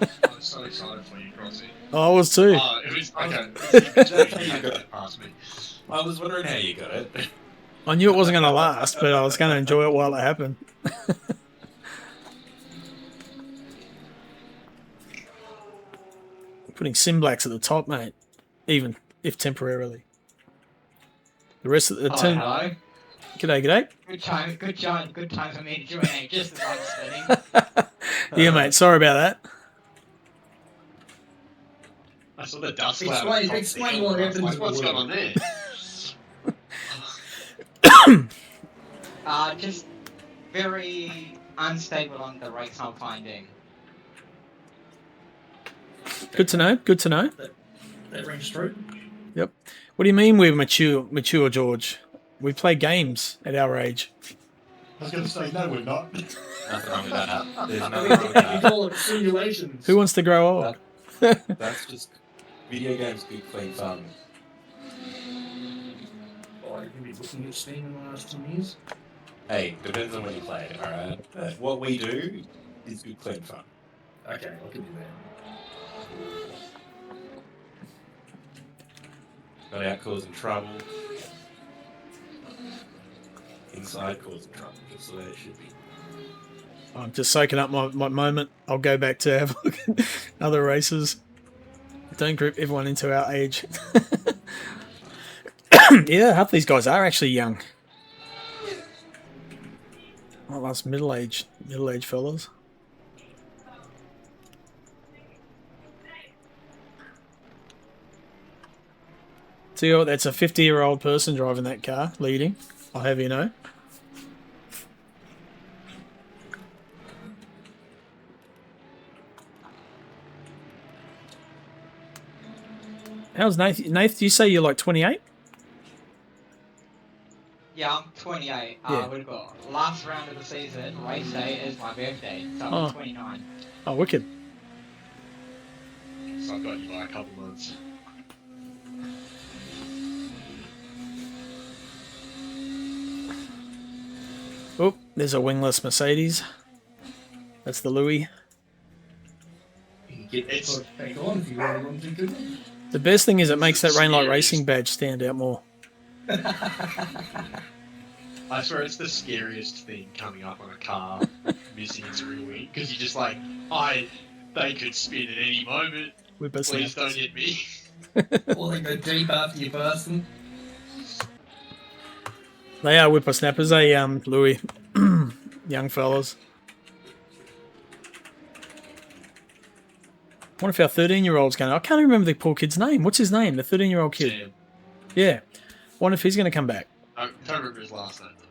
I was so excited for you, Crossy. Oh, I was too. It was okay. You got it past me. I was wondering how you got it. I knew it wasn't going to last, but I was going to enjoy it while it happened. Putting Simblacks at the top, mate. Even if temporarily. The rest of the team. Hello. G'day. Good time for me to join just as I was spinning. Yeah, mate. Sorry about that. I saw the dust cloud. Explain what happened. What's going on there? Just very unstable on the race I'm finding. Good to know. That rings true. Yep. What do you mean we're mature, George? We play games at our age. I was going to say, no, we're not. Nothing wrong with that. There's nothing wrong with We that. call it simulations. Who wants to grow old? That's just video games, good, clean fun. Oh, you can be looking at Steam in the last 10 years. Hey, depends on when you play it, alright? What we do is good, clean fun. Okay, I can do that. Got out causing trouble. Inside causing trouble, just the way it should be. I'm just soaking up my moment. I'll go back to have a look at other races. Don't group everyone into our age. Yeah, half these guys are actually young. Well, that's middle-aged fellas. See what? That's a 50-year-old person driving that car, leading. I'll have you know. How's Nath? Nath, do you say you're like 28? Yeah, I'm 28. Yeah. We've got last round of the season, race day is my birthday, so Oh. I'm 29. Oh, wicked. So I've got you by a couple months. Oh, there's a wingless Mercedes. That's the Louis. It's Back on if you really want to. The best thing is it makes that Rainlight Racing badge stand out more. I swear it's the scariest thing coming up on a car missing its rear wing, because you're just like, they could spin at any moment. Please don't hit me. Or they go deep after you pass them. They are whippersnappers, Louis. Young fellas. What if our 13-year-old's going? I can't even remember the poor kid's name. What's his name? The 13-year-old kid. Sam. Yeah. Wonder if he's going to come back. I don't remember his last name though.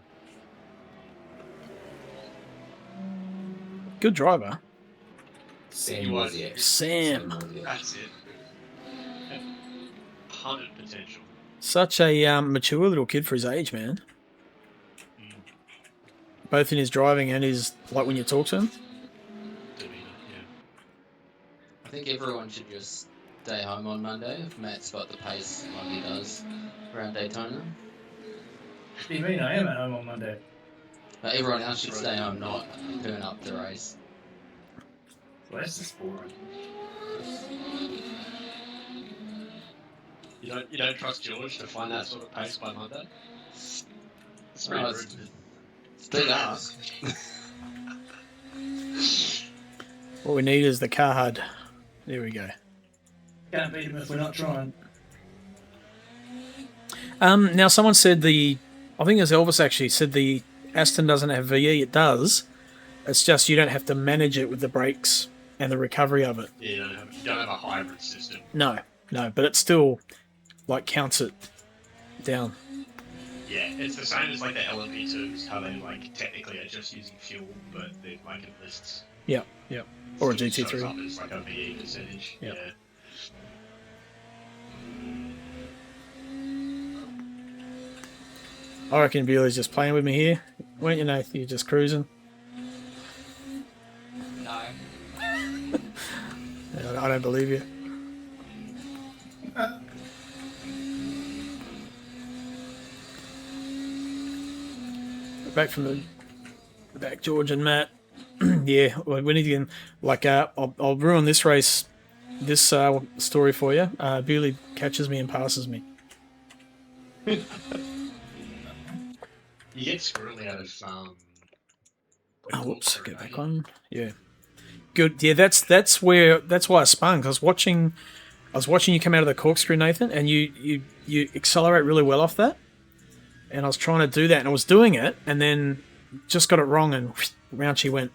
Good driver. Sam He was. Wozniak. Sam. Wozniak. That's it. 100 potential. Such a mature little kid for his age, man. Both in his driving and his, like, when you talk to him. Demeanor, yeah. I think everyone should just stay home on Monday if Matt's got the pace like he does around Daytona. What do you mean? I am at home on Monday. But everyone else should stay home, not turn up the race. Well, that's just boring. You don't trust George to find that sort of pace by Monday? It's pretty No, rude. it's big ask. What we need is the car HUD. There we go. Can't beat him if we're not trying. Now, someone said I think it was Elvis actually, said the Aston doesn't have VE. It does. It's just you don't have to manage it with the brakes and the recovery of it. Yeah, you don't have a hybrid system. No, but it still, like, counts it down. Yeah, it's the same as like the LMP2s, how they like technically are just using fuel, but they're like it lists. Yep. Or a Still shows GT3. up as like a VE percentage. Yep. Yeah. I reckon Bueller's just playing with me here. Weren't you, Nath? You're just cruising. No. I don't believe you. Back from the back, George and Matt. Yeah, we need to get like I'll ruin this race, this story for you. Bewley catches me and passes me. You get squirrely out of Oh, whoops! Get back on. Yeah, good. Yeah, that's why I spun. 'Cause I was watching you come out of the corkscrew, Nathan, and you accelerate really well off that. And I was trying to do that, and I was doing it, and then just got it wrong, and round she went.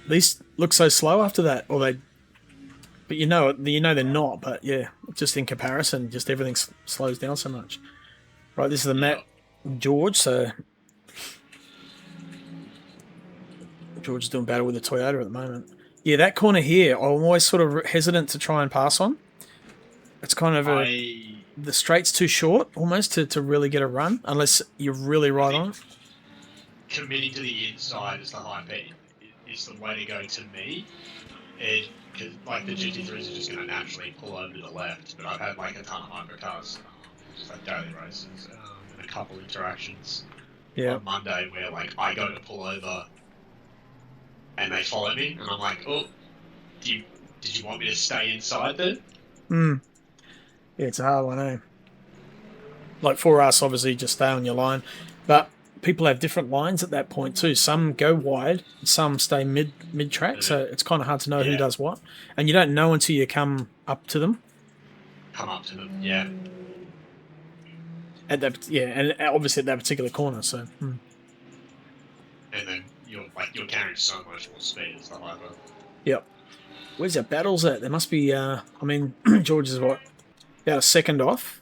These look so slow after that, but you know they're not. But yeah, just in comparison, just everything slows down so much. Right, this is the Matt George, so George is doing battle with the Toyota at the moment. Yeah, that corner here, I'm always sort of hesitant to try and pass on. It's kind of the straight's too short, almost, to really get a run, unless you're really right on it. Committing to the inside is the high beat. Is the way to go to me. Because like the GT3s are just going to naturally pull over to the left, but I've had like a ton of hypercars, just like daily races, and a couple interactions on Monday where like I go to pull over and they follow me, and I'm like, oh, did you want me to stay inside then? Yeah, it's a hard one, eh? Like for us, obviously, just stay on your line. But people have different lines at that point too. Some go wide, some stay mid track, so it's kind of hard to know who does what, and you don't know until you come up to them. Yeah. At that, and obviously at that particular corner. So. And then you're carrying so much more speed as the hyper. Yep. Where's our battles at? There must be. I mean, George is what, about a second off.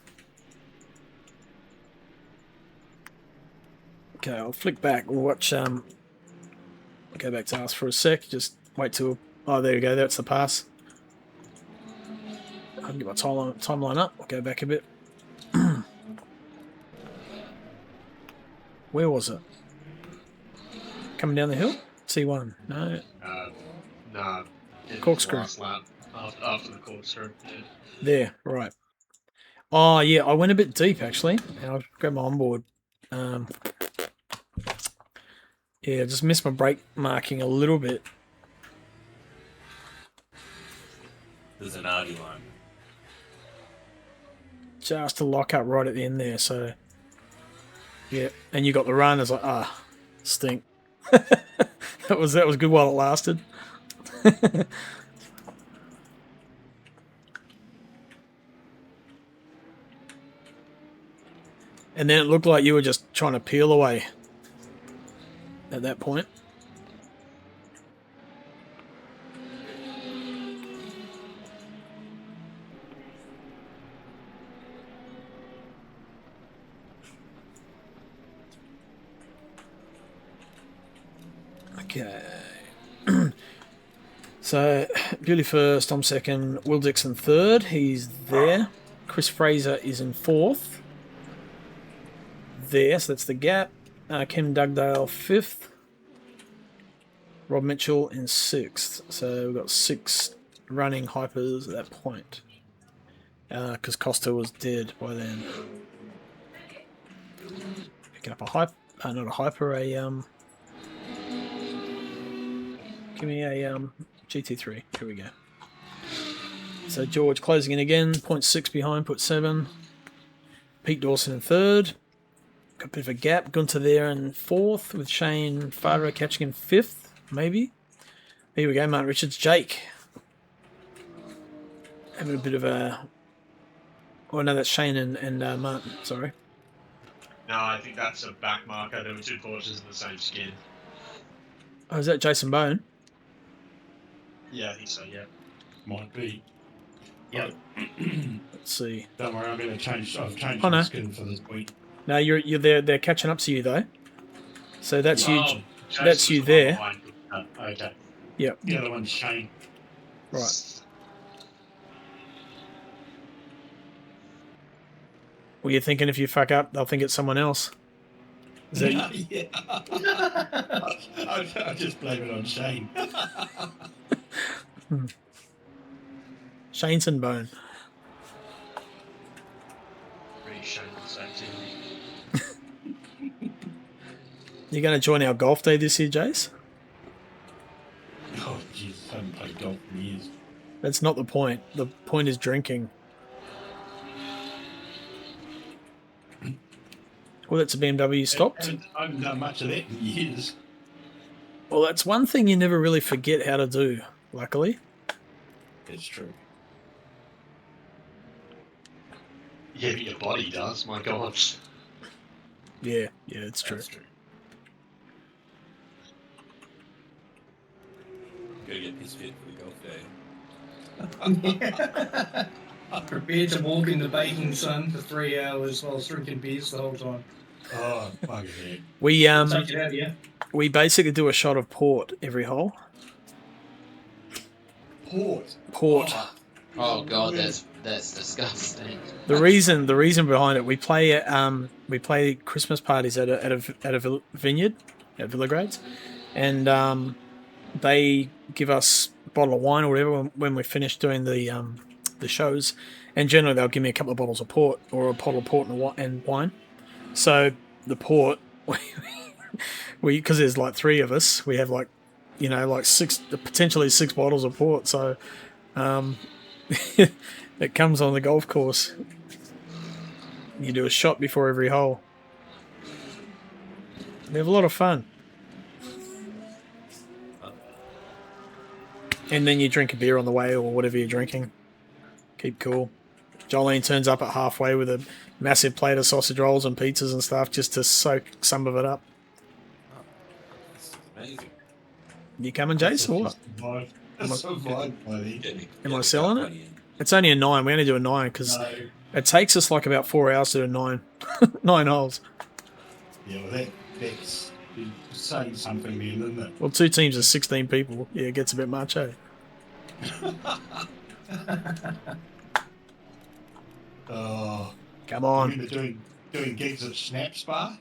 Okay, I'll flick back. We'll watch. Go back to us for a sec. Just wait till. Oh, there we go. That's the pass. I can get my timeline up. I'll go back a bit. Where was it? Coming down the hill? C1. No. No. Corkscrew. Last lap after the corkscrew. Yeah. There, right. Oh, yeah, I went a bit deep, actually. I'll grab my onboard. Yeah, I just missed my brake marking a little bit. There's an Ardy line. Just to lock up right at the end there, so... Yeah, and you got the run, it's like, stink. that was good while it lasted. And then it looked like you were just trying to peel away at that point. Okay. So, Bewley first, I'm second, Will Dixon third, he's there. Chris Fraser is in fourth. There, so that's the gap. Ken Dugdale fifth. Rob Mitchell in sixth. So we've got 6 running hypers at that point. Because Costa was dead by then. Picking up a hyper, not a hyper, give me a GT3. Here we go. So George closing in again, 0.6 behind, put 7. Pete Dawson in third. Got a bit of a gap. Gunter there in fourth, with Shane Farah catching in fifth, maybe. Here we go, Martin Richards, Jake. Having a bit of a... Oh, no, that's Shane and Martin, sorry. No, I think that's a back marker. There were 2 Porsches in the same skin. Oh, is that Jason Bone? Yeah, I think so, yeah. Might be. Yep. Let's see. Don't worry, I'm going to change. I've changed my skin for this week. No, you're there. They're catching up to you though. So that's you. That's you there. Okay. Yep. The other one's Shane. Right. Well, you're thinking if you fuck up, they'll think it's someone else. Is that... Yeah. I'll just blame it on Shane. Shane's and Bone. Really Shane the same team. You're going to join our golf day this year, Jace? Oh, jeez, I haven't played golf in years. That's not the point. The point is drinking. Well, that's a BMW stopped. I haven't done much of that in years. Well, that's one thing you never really forget how to do, luckily. It's true. Yeah, but your body does, my god. Yeah, it's true. That's true. Gotta get piss fit for the golf day. Prepared to walk in the baking sun for 3 hours while drinking beers the whole time. Oh, bugger that. We Take it out, yeah. we basically do a shot of port every hole. Port. Oh god, that's disgusting. The reason behind it, we play Christmas parties at a vineyard at Villagrades, and they give us a bottle of wine or whatever when we finish doing the shows, and generally they'll give me a couple of bottles of port or a bottle of port and wine. So the port, we because there's like 3 of us, we have like 6, potentially 6 bottles of port. So it comes on the golf course. You do a shot before every hole. We have a lot of fun. And then you drink a beer on the way or whatever you're drinking. Keep cool. Jolene turns up at halfway with a massive plate of sausage rolls and pizzas and stuff just to soak some of it up. This is amazing. You coming, Jace? Or what? That's a vibe, buddy. Am I selling it? It's only a 9. We only do a 9 because it takes us like about 4 hours to do a 9. 9 holes. Yeah, well, that's saying something then, isn't it? Well, 2 teams of 16 people. Yeah, it gets a bit much, eh? Oh, come on. Remember doing gigs at Snaps Bar?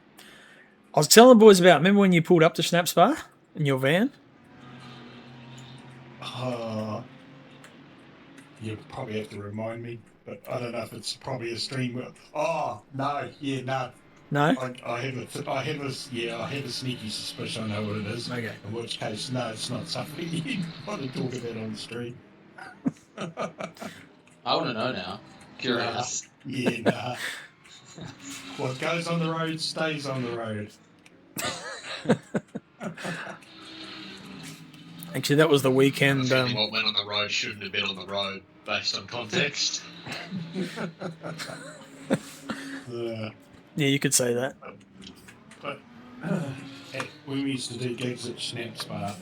I was telling the boys about, remember when you pulled up to Snaps Bar in your van? You probably have to remind me, but I don't know if it's probably a stream. Oh, no, yeah, no. No? I have a sneaky suspicion I know what it is. Okay. In which case, no, it's not something you want to talk about on the stream. I want to know now. Curious. Nah. What goes on the road stays on the road. Actually, that was the weekend. What went on the road shouldn't have been on the road, based on context. Yeah, you could say that. But when we used to do gigs at Snaps Bar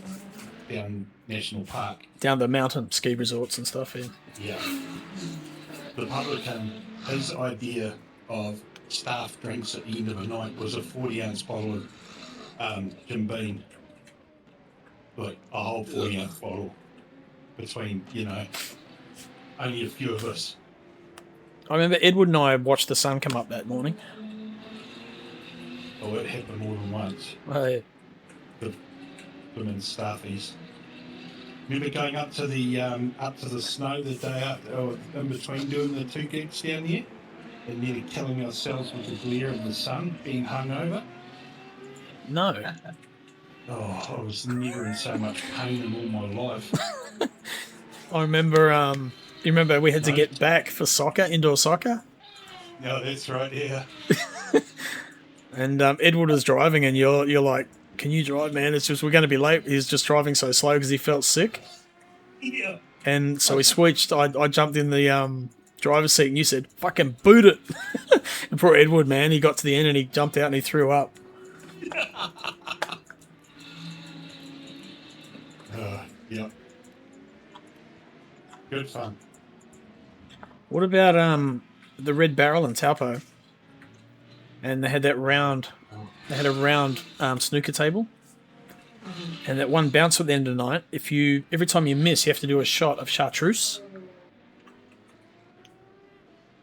down National Park. Down the mountain ski resorts and stuff, yeah. Yeah. The publican, his idea of staff drinks at the end of the night was a 40-ounce bottle of Jim Beam. Like a whole 40-ounce bottle between, only a few of us. I remember Edward and I watched the sun come up that morning. Oh, it happened more than once. Oh, yeah. The women's staffies. Remember going up to the snow the day up, or in between doing the 2 gigs down here, and nearly killing ourselves with the glare of the sun, being hungover? No. Oh, I was never in so much pain in all my life. I remember, you remember we had to get back for soccer, indoor soccer? No, that's right, yeah. And Edward was driving and you're like, can you drive, man? It's just, we're going to be late. He's just driving so slow because he felt sick. Yeah. And so we switched. I jumped in the driver's seat and you said, fucking boot it. And poor Edward, man, he got to the end and he jumped out and he threw up. Yeah. Good fun. What about the Red Barrel in Taupo? And they had that round. They had a round snooker table, and that one bounce at the end of the night. Every time you miss, you have to do a shot of chartreuse.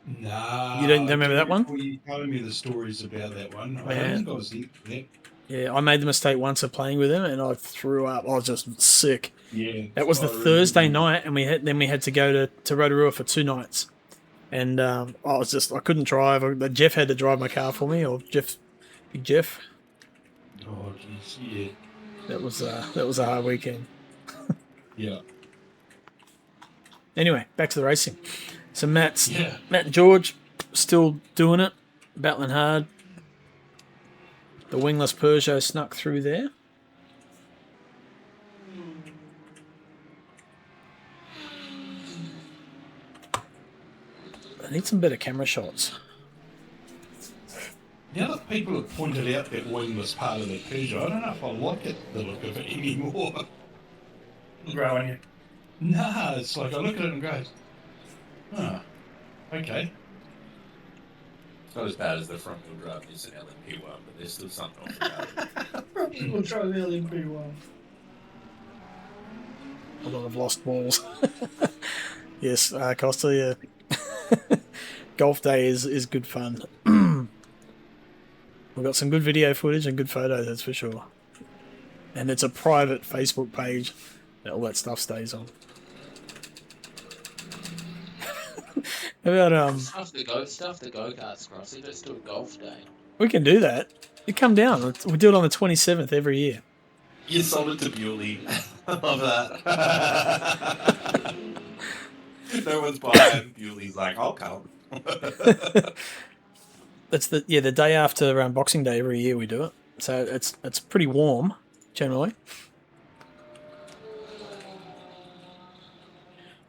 Nah. You don't remember that one? You told me the stories about that one. I Yeah. don't think I was there for that. Yeah, I made the mistake once of playing with him, and I threw up. I was just sick. Yeah. That was the Thursday night, and we had to go to Rotorua for 2 nights, and I couldn't drive. Jeff had to drive my car for me, or Big Jeff. Oh, jeez, yeah. That was a hard weekend. Yeah. Anyway, back to the racing. So Matt and George still doing it, battling hard. The wingless Peugeot snuck through there. I need some better camera shots. Now that people have pointed out that wingless part of the Peugeot, I don't know if I like the look of it anymore. Growing you. Nah, it's like I look at it and go, okay. It's not as bad as the front wheel drive Nissan LMP one, but there's still something off about it. We'll try the LMP1. Hold on, I've lost balls. Yes, Costa, yeah. Golf day is good fun. We've got some good video footage and good photos, that's for sure. And it's a private Facebook page that all that stuff stays on. How about Stuff the go-karts, Crossy. Let's do a golf day. we can do that. You come down. We do it on the 27th every year. You sold it to Bewley. Love that. No one's buying. Bewley's like, I'll come. That's the day after Boxing Day every year we do it. So it's pretty warm generally.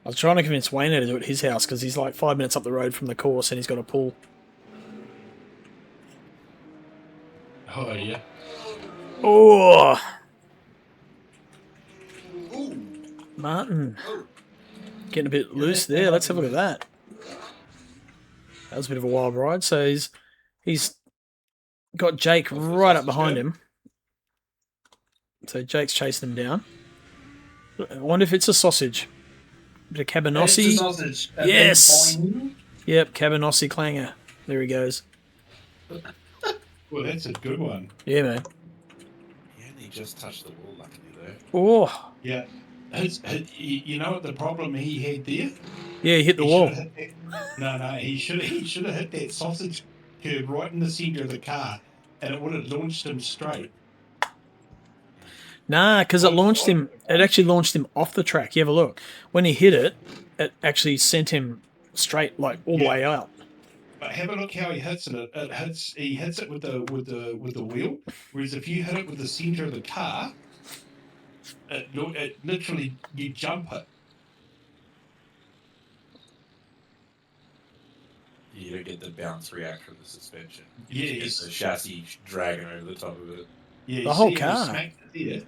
I was trying to convince Wayne to do it at his house because he's like 5 minutes up the road from the course and he's got a pool. Oh, yeah. Oh! Martin. Getting a bit loose there. Let's have a look at that. That was a bit of a wild ride. So he's got Jake right up behind him. So Jake's chasing him down. I wonder if it's a sausage. Bit of cabanossi. It's a sausage. Yes. Yep, cabanossi clanger. There he goes. Well, that's a good one. Yeah, man. He only just touched the wall, luckily though. Oh. Yeah. You know what the problem he had there? Yeah, he hit the wall. He should have hit that sausage curb right in the centre of the car, and it would have launched him straight. Nah, because it launched him. It actually launched him off the track. You have a look. When he hit it, it actually sent him straight, like all the way out. But have a look how he hits it. He hits it with the wheel. Whereas if you hit it with the centre of the car, it literally you jump it. You don't get the bounce react from the suspension. Yeah, you get the chassis dragging over the top of it. Yeah, the whole car. Yeah,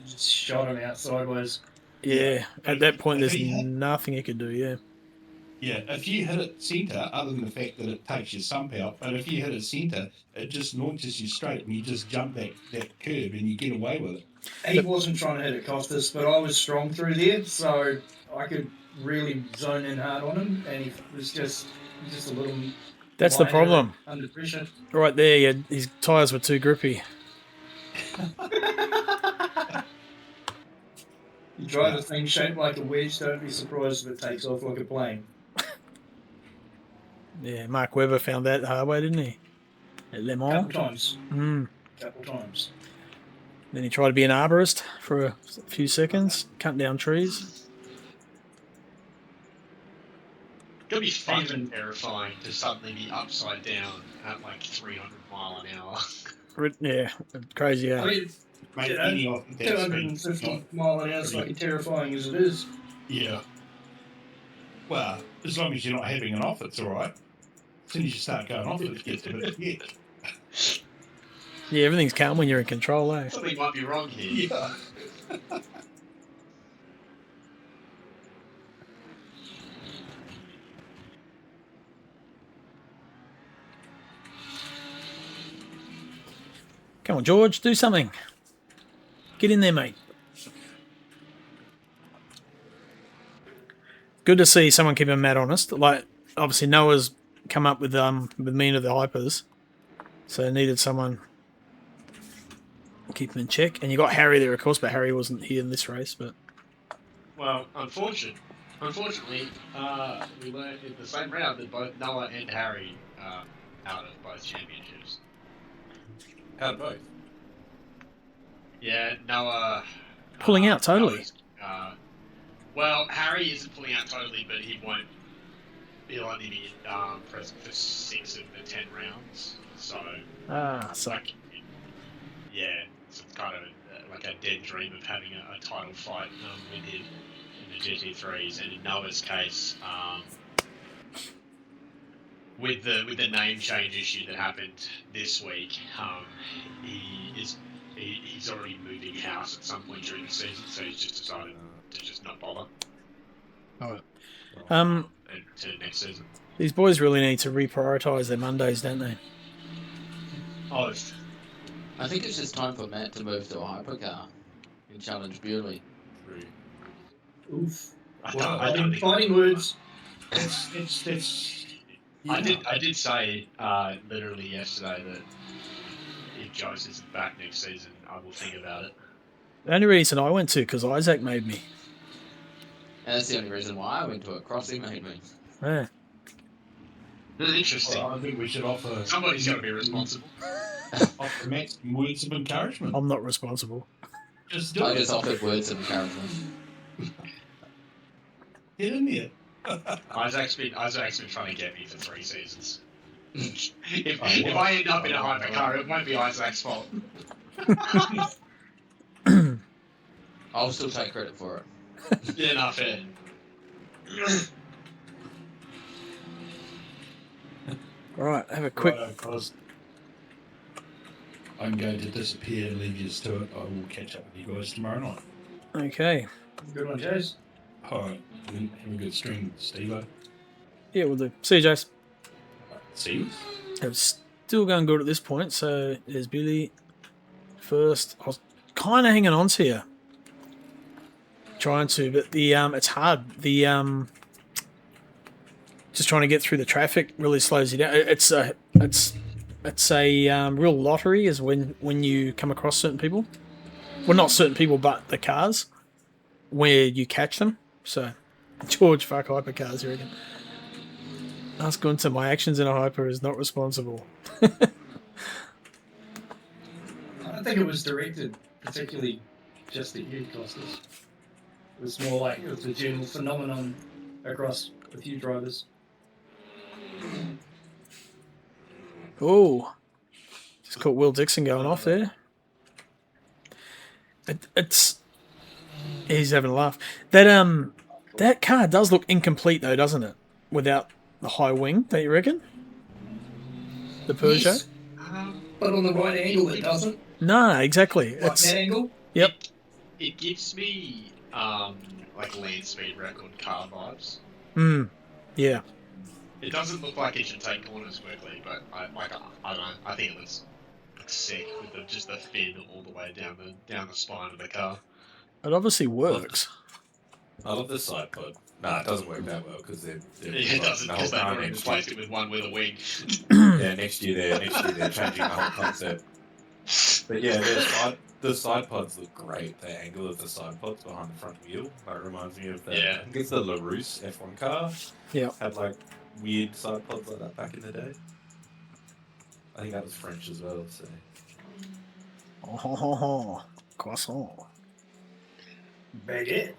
just shot him out sideways. Yeah, at that point, there's nothing you could do. Yeah. Yeah, if you hit it centre, other than the fact that it takes your sump out, but if you hit it centre, it just launches you straight and you just jump that curb and you get away with it. He wasn't trying to hit it Costas, but I was strong through there, so I could really zone in hard on him, and he was just a little. That's the problem. Under pressure. Right there, yeah, his tyres were too grippy. You drive a thing shaped like a wedge, don't be surprised if it takes off like a plane. Yeah, Mark Webber found that the hard way, didn't he? At Le Mans. Couple times. Couple times. Then he tried to be an arborist for a few seconds, cutting down trees. It's going to be fucking terrifying to suddenly be upside down at like 300 mile an hour. Yeah, crazy, yeah. I mean, 250 mile an hour is fucking terrifying as it is. Yeah. Well, as long as you're not having an off, it's all right. As soon as you start going off, it gets a bit thick. Yeah, everything's calm when you're in control, eh? Something might be wrong here. Yeah. Come on, George, do something. Get in there, mate. Good to see someone keeping Matt honest. Like, obviously, Noah's come up with me into the hypers, so I needed someone to keep him in check. And you got Harry there, of course, but Harry wasn't here in this race. But well, unfortunately, we learned in the same round that both Noah and Harry out of both championships. Out of both? Yeah, Noah... pulling out totally. Well, Harry isn't pulling out totally, but he'll only be present for 6 of the 10 rounds. So... suck. Yeah, so it's kind of like a dead dream of having a title fight with him in the GT3s, and in Noah's case... With the name change issue that happened this week, he's already moving house at some point during the season, so he's just decided to just not bother. Alright. To next season. These boys really need to reprioritise their Mondays, don't they? Oh, I think it's just time for Matt to move to a hypercar and challenge Bewley. Oof. I don't think fighting words. Yeah. I did say literally yesterday that if Joyce isn't back next season, I will think about it. The only reason I went to because Isaac made me. And that's the only reason why I went to it. Crossing made me. Yeah. Interesting. Well, I think we should offer... Somebody's got to be responsible. Offer Matt some words of encouragement. I'm not responsible. Just do I it. just offered words of encouragement. Get in there. Isaac's been trying to get me for 3 seasons. if I end up in a hypercar, it won't be Isaac's fault. I'll still take credit for it. Yeah, not fair. Right, have a quick. Right, I'm going to disappear and leave you to it. I will catch up with you guys tomorrow night. Okay. Good one, Jace. Alright, have a good stream, Steve. Yeah, we'll do. See you, Jace. See you. It's still going good at this point. So there's Billy first. I was kind of hanging on to you, trying to, but the it's hard. The just trying to get through the traffic really slows you down. It's a real lottery is when you come across certain people. Well, not certain people, but the cars where you catch them. So, George, fuck hypercars, you reckon? Ask Gunter, my actions in a hyper is not responsible. I think it was directed particularly just at you, Costas. It was more like it was a general phenomenon across a few drivers. Oh, just caught Will Dixon going off there. He's having a laugh. That car does look incomplete though, doesn't it? Without the high wing, don't you reckon? The Peugeot? Yes. But on the right angle it doesn't. No, exactly. Like that angle? Yep. It gives me like land speed record car vibes. Yeah. It doesn't look like it should take corners quickly, but I don't know. I think it looks sick with just the fin all the way down the spine of the car. It obviously works. I love the side pod. Nah, it doesn't work that well because they're it doesn't, because they've already replaced it with one with a wing. Yeah, next year they're changing the whole concept. But yeah, the side pods look great. The angle of the side pods behind the front wheel, that reminds me of the I think it's the LaRousse F1 car. Yeah, had like weird side pods like that back in the day. I think that was French as well. So. Oh, croissant. Baguette.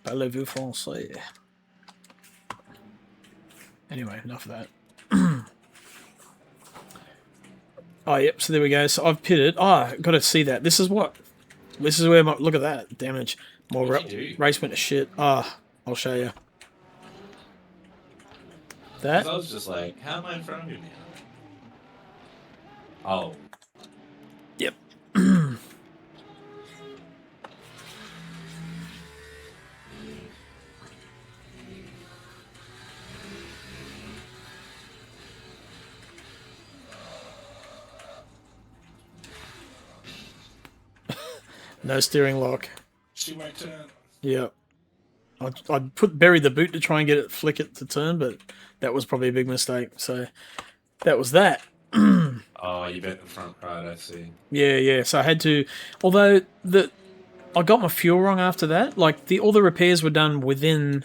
Parlez-vous français? Anyway, enough of that. Oh, yep, so there we go. So I've pitted. Oh, got to see that. This is where look at that damage. More race went to shit. Ah, I'll show you. That? I was just like, how am I in front of you now? Oh. Yep. No steering lock. She won't turn. Yep. I'd bury the boot to try and flick it to turn, but that was probably a big mistake. So that was that. Oh, you bet the front right, I see. Yeah. So I had to, although I got my fuel wrong after that. Like all the repairs were done within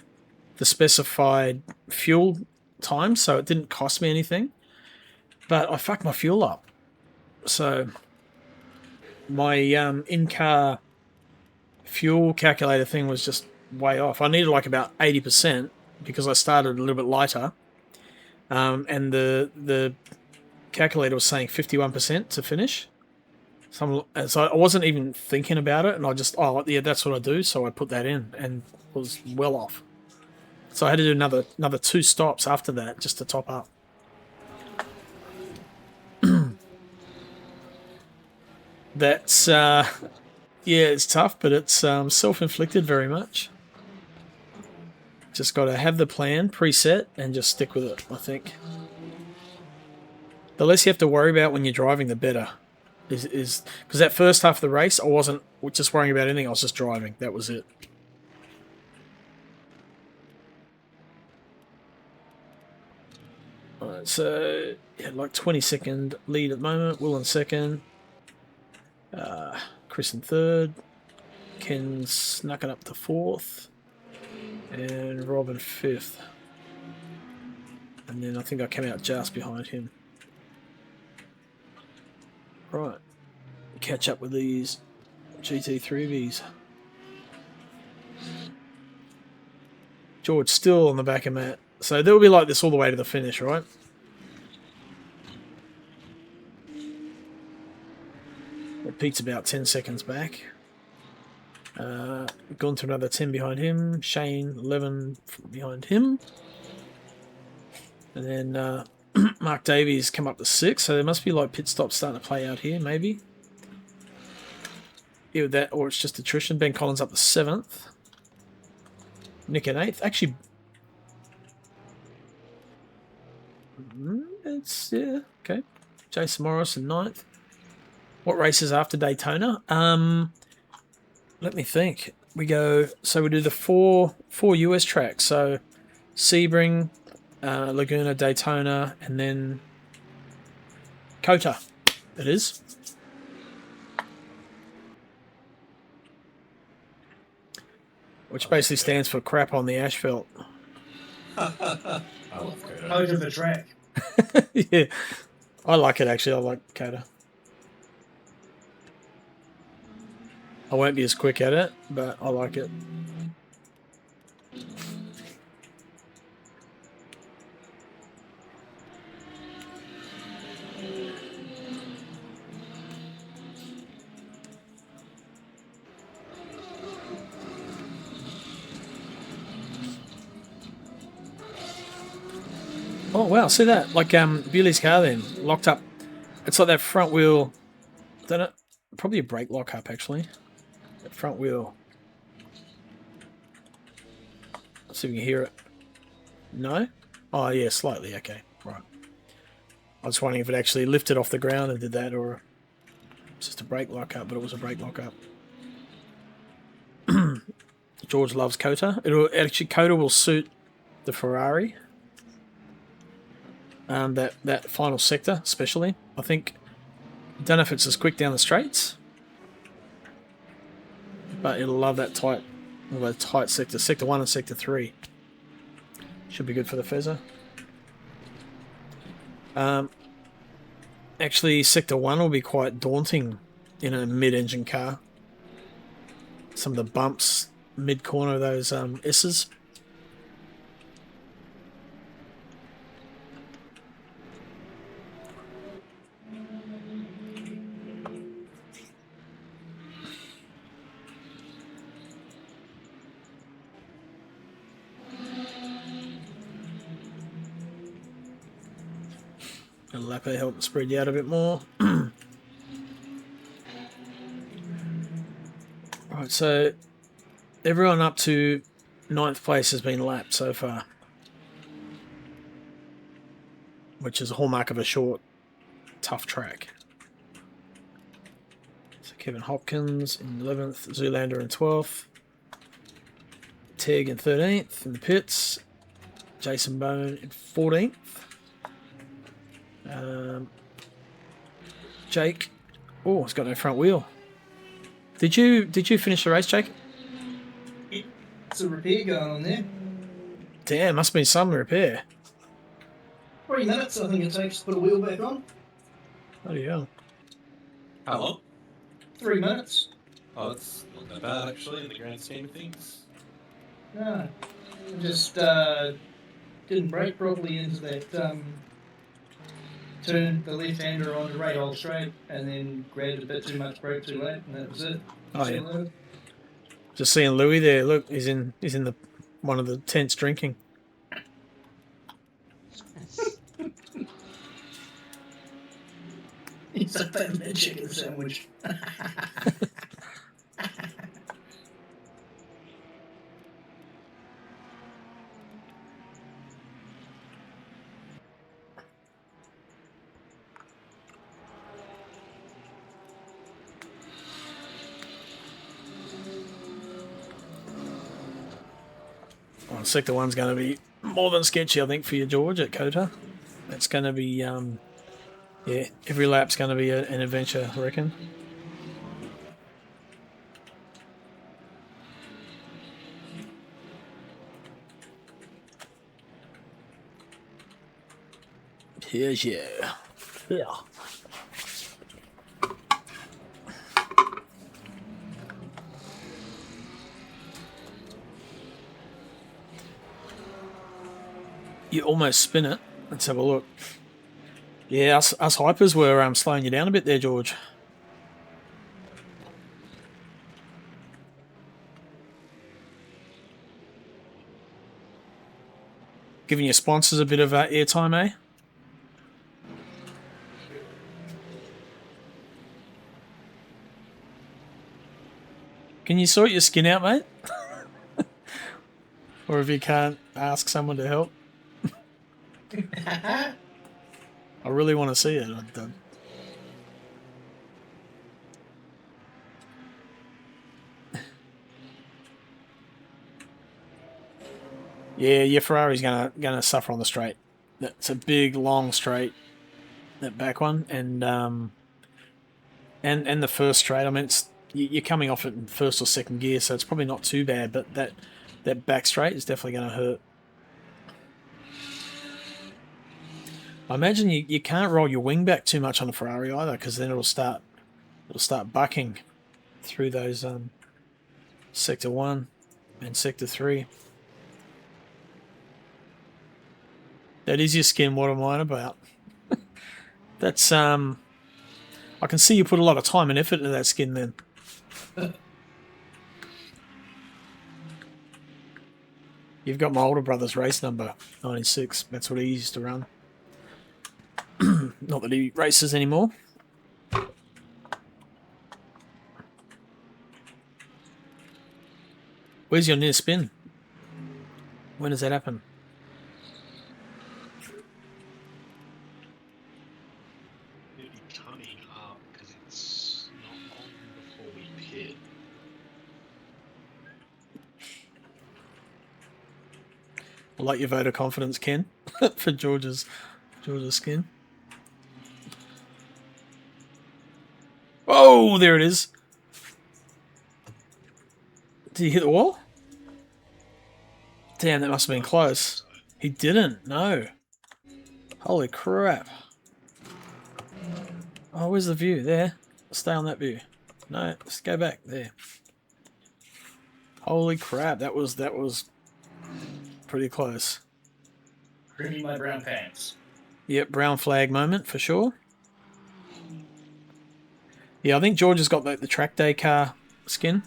the specified fuel time, so it didn't cost me anything. But I fucked my fuel up. So my in-car fuel calculator thing was just way off. I needed like about 80% because I started a little bit lighter, and the calculator was saying 51% to finish. So I wasn't even thinking about it, and I just that's what I do. So I put that in and was well off. So I had to do another 2 stops after that just to top up. That's it's tough, but it's self-inflicted very much. Just got to have the plan preset and just stick with it, I think. The less you have to worry about when you're driving, the better. Is because that first half of the race, I wasn't just worrying about anything. I was just driving. That was it. Alright, so like 20-second lead at the moment. Will in second. Chris in third. Ken snuck it up to fourth. And Robin fifth. And then I think I came out just behind him. Right. Catch up with these GT3Bs. George still on the back of Matt. So they'll be like this all the way to the finish, right? Pete's about 10 seconds back. Gone to another 10 behind him. Shane, 11 behind him. And then Mark Davies come up to 6, so there must be like pit stops starting to play out here, maybe. Either that or it's just attrition. Ben Collins up to 7th. Nick in 8th. Actually, it's, yeah, okay. Jason Morris in 9th. What races after Daytona? Let me think. We go, so we do the four US tracks. So Sebring, Laguna, Daytona, and then COTA. It is. Which basically stands for crap on the asphalt. I love COTA. COTA the track. Yeah. I like it, actually. I like COTA. I won't be as quick at it, but I like it. Oh wow, see that? Like Bewley's car then, locked up. It's like that front wheel, don't it? Probably a brake lock up actually. That front wheel. Let's see if we can hear it. No? Oh yeah, slightly, okay. Right. I was wondering if it actually lifted off the ground and did that, or it's just a brake lock up, but it was a brake lock up. George loves COTA. COTA will suit the Ferrari. That final sector, especially. I think, I don't know if it's as quick down the straights, but it'll love that tight sector. Sector 1 and Sector 3. Should be good for the Fezzer. Actually, Sector 1 will be quite daunting in a mid-engine car. Some of the bumps mid-corner of those S's. A lapper help spread you out a bit more. Right, so everyone up to 9th place has been lapped so far, which is a hallmark of a short, tough track. So Kevin Hopkins in 11th, Zoolander in 12th, Teg in 13th in the pits, Jason Bone in 14th. Jake, oh, it's got no front wheel. Did you finish the race, Jake? It's a repair going on there. Damn, must have been some repair. 3 minutes, I think it takes to put a wheel back on. Bloody hell. How long? 3 minutes. Oh, that's not that bad actually in the grand scheme of things. No, I just didn't brake properly into that turn the left-hander on the right old straight, and then grabbed a bit too much brake too late, and that was it. Oh yeah. Just seeing Louis there. Look, he's in the one of the tents drinking. He's a fat chicken sandwich. Well, Sector 1's going to be more than sketchy, I think, for you, George, at COTA. It's going to be, yeah, every lap's going to be an adventure, I reckon. Here's you. Yeah. You almost spin it. Let's have a look. Yeah, us hypers were slowing you down a bit there, George. Giving your sponsors a bit of airtime, eh? Can you sort your skin out, mate? Or if you can't, ask someone to help. I really want to see it. Yeah, your Ferrari's gonna suffer on the straight. That's a big, long straight. That back one, and the first straight. I mean, you're coming off it in first or second gear, so it's probably not too bad. But that back straight is definitely going to hurt. I imagine you can't roll your wing back too much on the Ferrari either, because then it'll start bucking through those sector 1 and sector 3. That is your skin. What am I about? That's I can see you put a lot of time and effort into that skin then. You've got my older brother's race number, 96. That's what he used to run. Not that he races anymore. Where's your near spin? When does that happen? I like your vote of confidence, Ken, for George's skin. Oh, there it is. Did he hit the wall? Damn, that must have been close. He didn't, no. Holy crap. Oh, where's the view? There. Stay on that view. No, let's go back. There. Holy crap, that was pretty close. Creamy my brown pants. Yep, brown flag moment for sure. Yeah, I think George has got the track day car skin.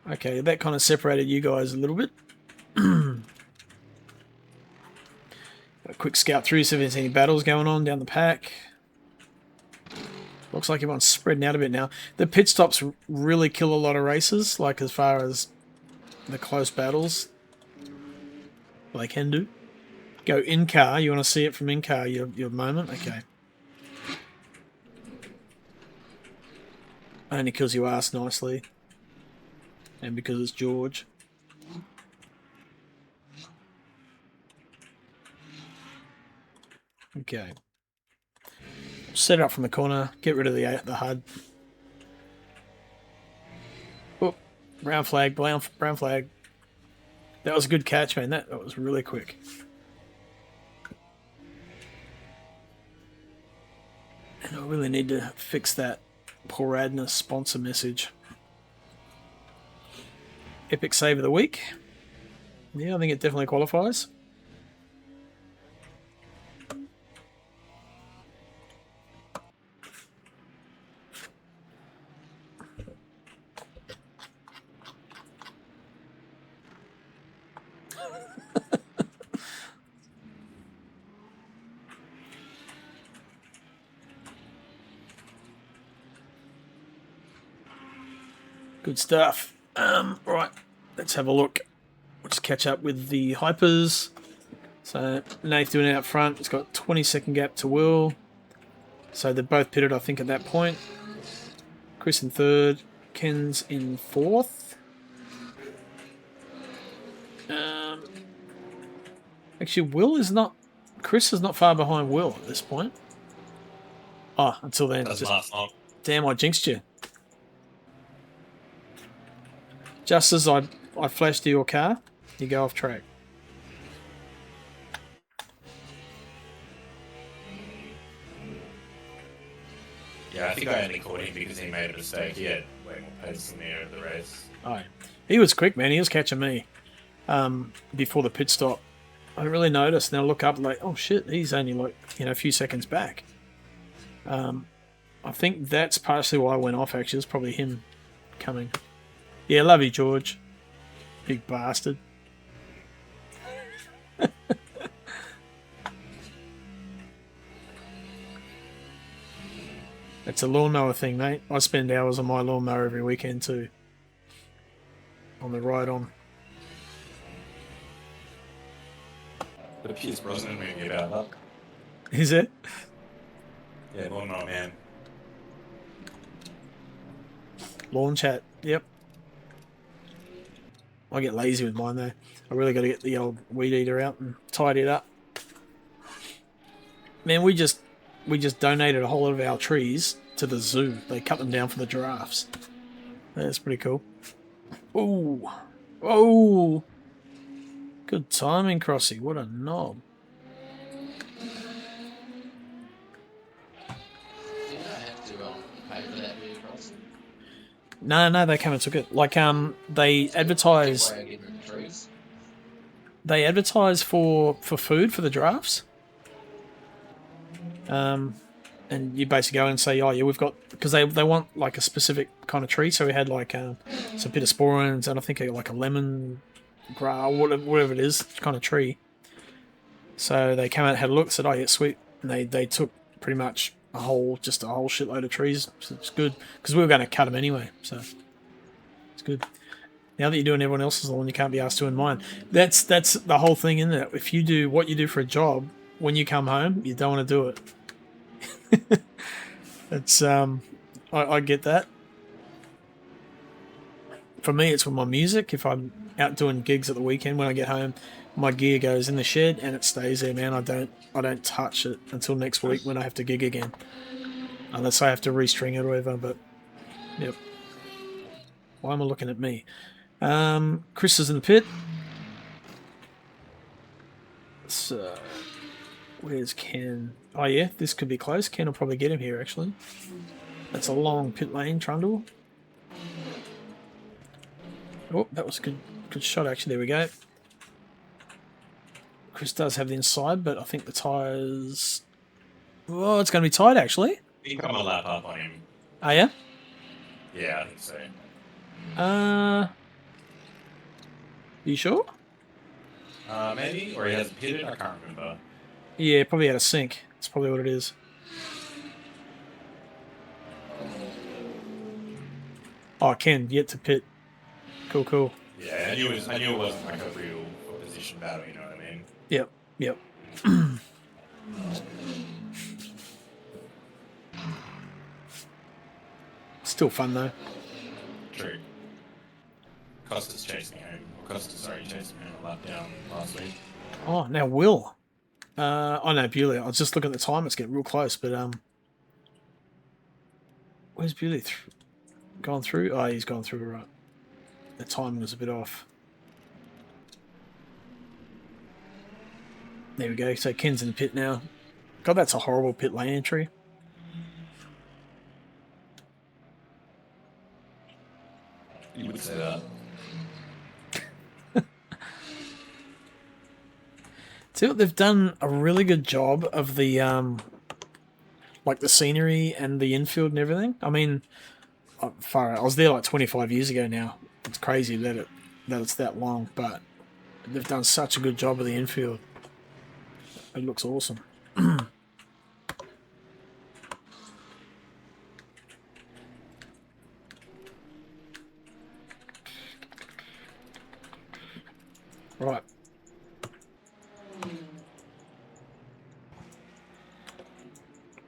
Okay, that kind of separated you guys a little bit. A quick scout through, see if there's any battles going on down the pack. Looks like everyone's spreading out a bit now. The pit stops really kill a lot of races, like as far as the close battles. Well, they can do. Go in-car. You want to see it from in-car, your moment? Okay. Only because you asked nicely. And because it's George. Okay. Set it up from the corner. Get rid of the HUD. Oh, brown flag, brown flag. That was a good catch, man. That was really quick. And I really need to fix that Poor Adna sponsor message. Epic save of the week. Yeah, I think it definitely qualifies. Good stuff. Right, let's have a look. Let's catch up with the hypers. So Nath doing it out front. It's got 20-second gap to Will. So they're both pitted, I think, at that point. Chris in third. Ken's in fourth. Actually, Will is not... Chris is not far behind Will at this point. Oh, until then. That's my fault. Damn, I jinxed you. Just as I flash to your car, you go off track. Yeah, I think I only caught him because he made a mistake. He had way more pace than me over the race. Oh, he was quick, man. He was catching me before the pit stop. I didn't really notice. Now I look up like, oh shit, he's only like, a few seconds back. I think that's partially why I went off, actually. It's probably him coming. Yeah, love you, George. Big bastard. It's a lawnmower thing, mate. I spend hours on my lawnmower every weekend too. On the ride on. The Pierce Brosnan movie about luck. Is it? Yeah, Lawnmower Man. Lawn chat, yep. I get lazy with mine though. I really got to get the old weed eater out and tidy it up. Man, we just donated a whole lot of our trees to the zoo. They cut them down for the giraffes. That's pretty cool. Ooh. Oh. Good timing, Crossy. What a knob. Do you not have to pay for that view crossing? No, they came and took it. Like, they advertise. They advertise for food for the giraffes. And you basically go and say, oh yeah, we've got, because they want like a specific kind of tree. So we had like some pittosporans and I think like a lemon grass, whatever it is, kind of tree. So they came out and had a look, said, oh yeah, sweet. And they took pretty much a whole shitload of trees. So it's good because we were going to cut them anyway. So it's good. Now that you're doing everyone else's lawn, you can't be asked doing mine. That's the whole thing, isn't it? If you do what you do for a job, when you come home, you don't want to do it. It's I get that. For me, it's with my music. If I'm out doing gigs at the weekend, when I get home, my gear goes in the shed and it stays there, man. I don't touch it until next week when I have to gig again, unless I have to restring it or whatever. But yep. Why am I looking at me? Chris is in the pit. So where's Ken? Oh yeah, this could be close. Ken will probably get him here actually. That's a long pit lane, Trundle. Oh, that was a good shot actually. There we go. Chris does have the inside, but I think the tyres... Oh, it's going to be tight actually. You can come a lap up on him. Oh yeah? Yeah, I think so. You sure? Maybe, or he hasn't pitted. I can't remember. Yeah, probably had a sink. That's probably what it is. Oh, Ken, yet to pit. Cool. Yeah, I knew it wasn't like a real position battle. You know what I mean? Yep. Still fun though. True. Costa's chasing home. Chasing home a lap down last week. Oh, now Will. Oh no, Bewley. I was just looking at the time. It's getting real close, but where's Bewley? Gone through? Oh, he's gone through, right. The timing was a bit off. There we go. So Ken's in the pit now. God, that's a horrible pit lane entry. You would say that. See what they've done a really good job of the like the scenery and the infield and everything. I mean, I was there like 25 years ago now. It's crazy that it's that long, but they've done such a good job of the infield. It looks awesome. Right.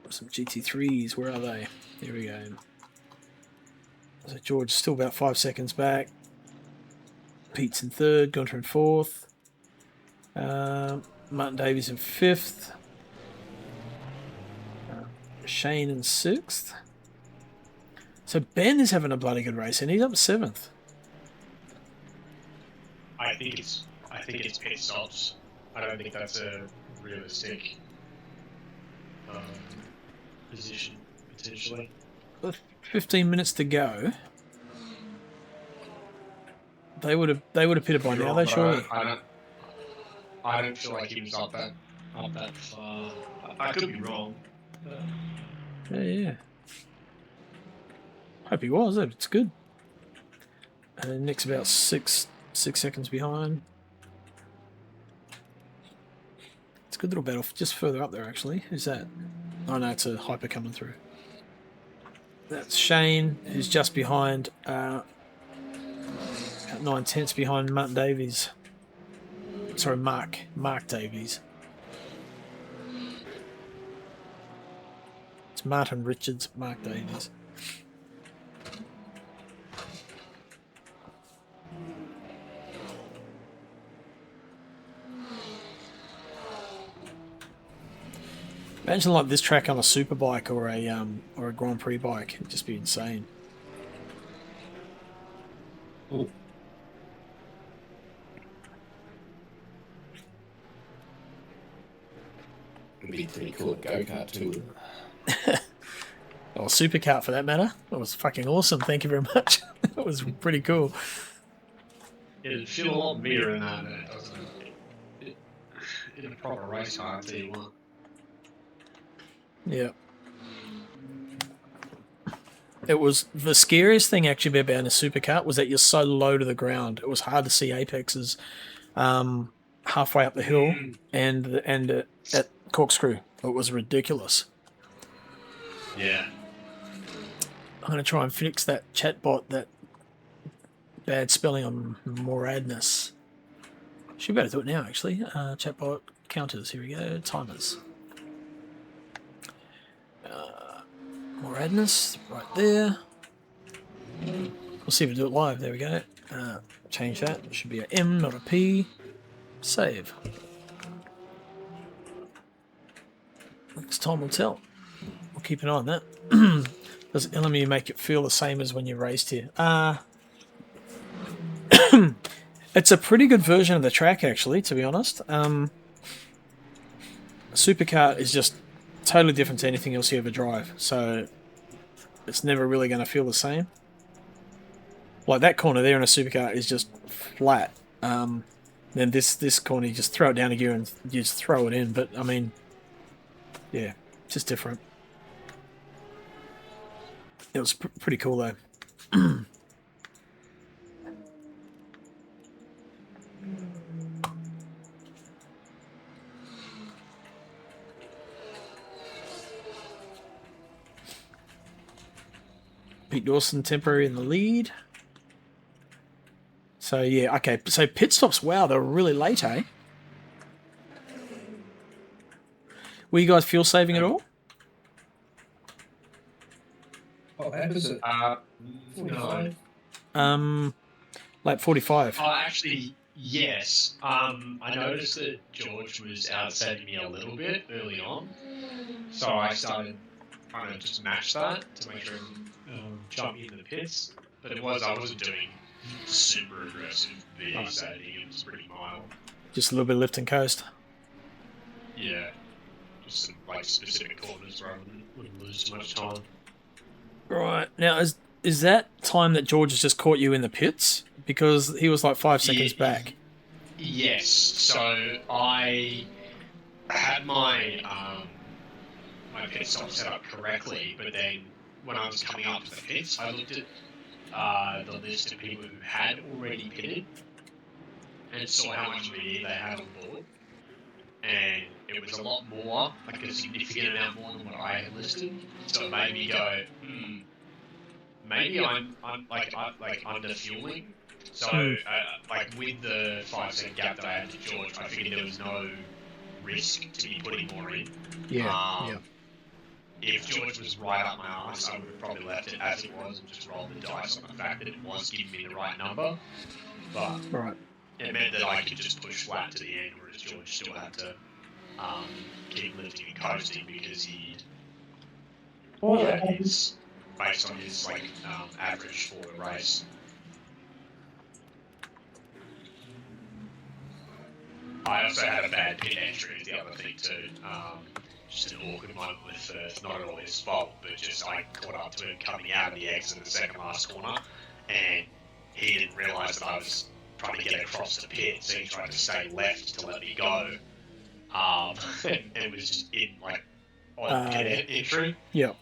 Some GT3s, where are they? Here we go. So George still about 5 seconds back. Pete's in third, Gunter in fourth. Martin Davies in fifth. Shane in sixth. So Ben is having a bloody good race and he's up seventh. I think it's pit stops. I don't think that's a realistic position potentially. with 15 minutes to go. They would have pitted by now, though, surely. I don't feel like he was up that far. I could be wrong. Yeah. Hope he was. It's good. And Nick's about six seconds behind. It's a good little battle, just further up there, actually. Who's that? Oh, no, it's a hyper coming through. That's Shane, who's just behind, about 9/10 behind Mark Davies. Sorry, Mark Davies. It's Martin Richards, Mark Davies. Imagine like this track on a super bike or a Grand Prix bike. It'd just be insane. Ooh. It'd be pretty cool at go-kart too. Or supercar for that matter. It was fucking awesome. Thank you very much. It was pretty cool. It'd feel a lot bigger in that than it does in a proper race car, I'll tell you what. Yeah. It was the scariest thing actually about a supercar was that you're so low to the ground. It was hard to see apexes halfway up the hill and at Corkscrew. It was ridiculous. Yeah. I'm going to try and fix that chatbot, that bad spelling on Moradness. Should be able to do it now, actually. Chatbot counters. Here we go. Timers. Moradness, right there. We'll see if we do it live. There we go. Change that. It should be an M, not a P. Save. Next time will tell. We'll keep an eye on that. Does LMU make it feel the same as when you raced here? It's a pretty good version of the track, actually, to be honest. Supercar is just totally different to anything else you ever drive, so it's never really going to feel the same. Like that corner there in a supercar is just flat. Then this corner, you just throw it down a gear and you just throw it in. But I mean, yeah, just different. It was pretty cool though. Pete Dawson temporary in the lead. So yeah, okay. So pit stops, wow, they were really late, eh? Were you guys fuel saving at all? What lap is it? 45. Like 45. Oh, actually, yes. I noticed that George was outsaving me a little bit early on, so I started trying to just match that to make sure I'm jumping into the pits. But I wasn't doing super aggressive VD saving. It was pretty mild. Just a little bit of lift and coast. Yeah, just some like specific corners where I wouldn't lose too much time. Right now, is that time that George has just caught you in the pits? Because he was like 5 seconds back. Yes. So I had my my pit stop set up correctly, but then when I was coming up to the pits, I looked at the list of people who had already pitted and saw how much VD they had on board, and it was a lot more, like a significant amount more than what I had listed. So it made me go, maybe I'm under fueling. So like with the 5 second gap that I had to George, I figured there was no risk to be putting more in. Yeah. If George was right up my arse, I would have probably left it as it was and just rolled the dice on the fact that it was giving me the right number. But it meant that I could just push flat to the end, whereas George still had to keep lifting and coasting because he had his, based on his like average for the race. I also had a bad pit entry, is the other thing too. just an awkward moment with first. Not at all his fault, but just I caught up to him coming out of the exit of the second last corner, and he didn't realise that I was trying to get across the pit, so he tried to stay left to let me go. And it was just in like on pit entry. Yeah.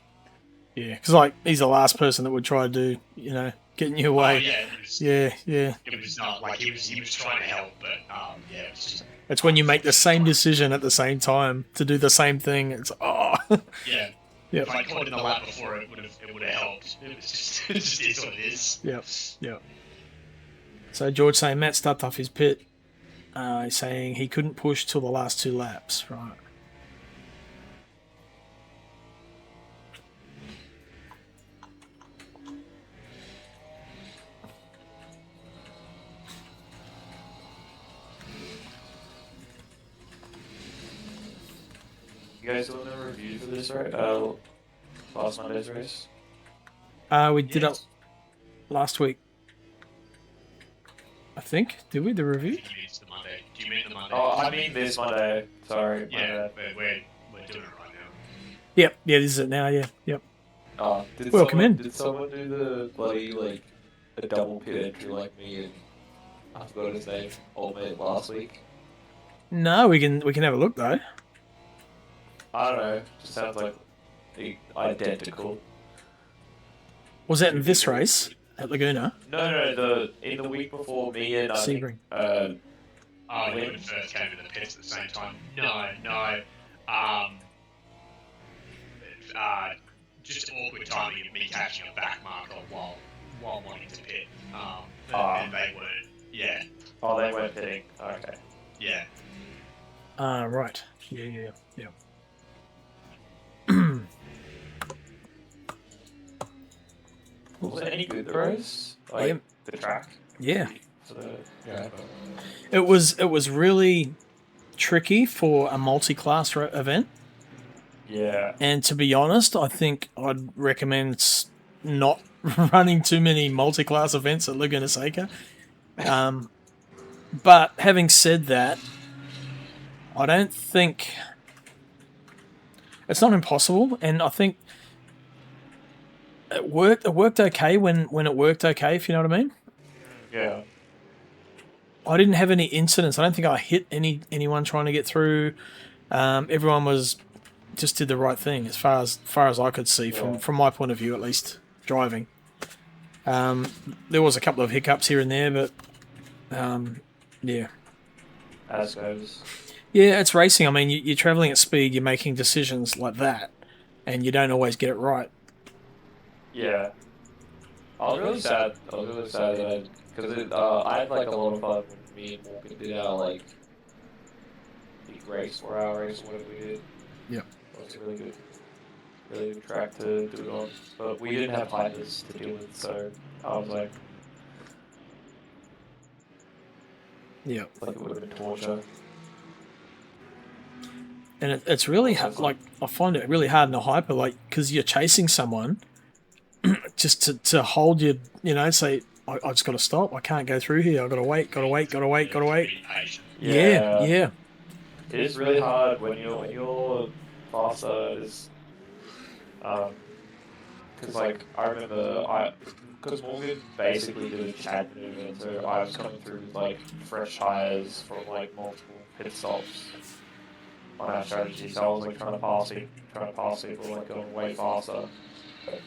Yeah, because like he's the last person that would try to do, you know, getting you away. Oh, yeah, it was, yeah. It was not like he was trying to help, but yeah, it was just. It's when you make the same decision at the same time to do the same thing. It's Yeah. Yep. If I caught in the lap before, it would have helped. It just is what it is. Yep. So George saying Matt started off his pit, saying he couldn't push till the last 2 laps. Right. You guys doing a review for this, right? Last Monday's race? We did it last week. I think. Did we? The review? Do you mean the Monday? Oh, I mean this Monday. Sorry. Yeah, we're doing it right now. Yep. Yeah, this is it now. Yeah. Yep. Oh, Did someone do the bloody, like, a double pit entry like me and I forgot his name, old mate, last week? No, we can have a look though. I don't know. Just sounds like identical. Was that in this race at Laguna? No. In the week before, me and Sebring. You would first came to the pits at the same time. No. Just awkward timing of me catching a back marker while wanting to pit. And they weren't. Yeah. Oh, they weren't pitting. Okay. Yeah. Right. Yeah. Was it any good, the race? Like, the track? Yeah. Yeah. It was really tricky for a multi-class event. Yeah. And to be honest, I think I'd recommend not running too many multi-class events at Laguna Seca. But having said that, I don't think it's not impossible, and I think it worked okay when it worked okay, if you know what I mean. Yeah. I didn't have any incidents. I don't think I hit anyone trying to get through. Everyone just did the right thing as far as I could see from my point of view, at least driving. There was a couple of hiccups here and there, but yeah. As goes. Yeah, it's racing. I mean, you're traveling at speed. You're making decisions like that, and you don't always get it right. Yeah. I was really sad that because I had like a lot of fun when me and Morgan did our like big race, 4-hour race, or whatever we did. Yeah. It was a really good track to do it on, but we didn't have hypers to deal with, so I was like, yeah, like it would have been torture. And it's really hard, like I find it really hard in a hyper, like because you're chasing someone, just to hold your, say I just got to stop. I can't go through here. I got to wait. Yeah. It is really hard when you're faster. Because like I remember because Morgan basically did a Chad maneuver, so I was coming through with like fresh tires from like multiple pit stops on our strategy. So I was like trying to pass people like going way faster. But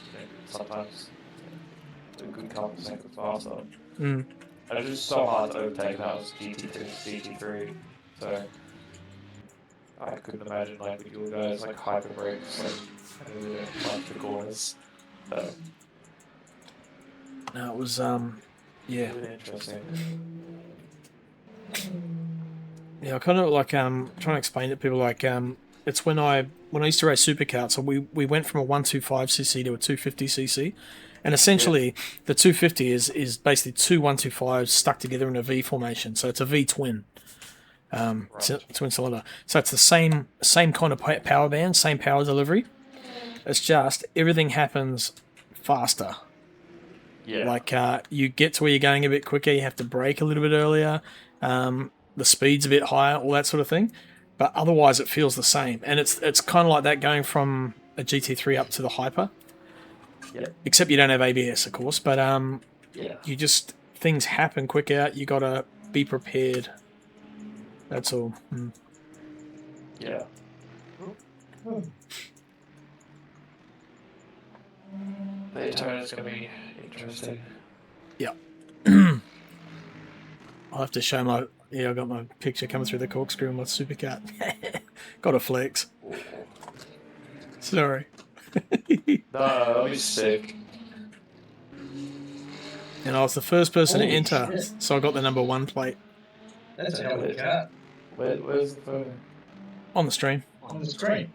sometimes a good couple seconds faster. Mm. And it was just so hard to overtake. That was GT2, GT3. So I couldn't imagine like with you guys like hyper brakes like punch the corners. So no, it was yeah. Really interesting. Yeah, I kind of like trying to explain to people like it's when I used to race supercars, so we went from a 125cc to a 250cc, and essentially the 250 is basically two 125s stuck together in a V formation, so it's a V twin, twin cylinder. So it's the same kind of power band, same power delivery. It's just everything happens faster. Yeah. Like you get to where you're going a bit quicker, you have to brake a little bit earlier. The speed's a bit higher, all that sort of thing. but otherwise it feels the same. And it's kind of like that going from a GT3 up to the Hyper. Yeah. Except you don't have ABS, of course. But Yeah. you just, things happen quick out. You got to be prepared. That's all. Yeah. Daytona's gonna be interesting. Yeah. I'll have to show my... Yeah, I got my picture coming through the corkscrew on my supercat. Got a flex. Sorry. No, that'll be sick. And I was the first person Holy to enter, shit. so I got the number 1 plate That's a hell of a car. Where's the photo? on the stream. On the screen.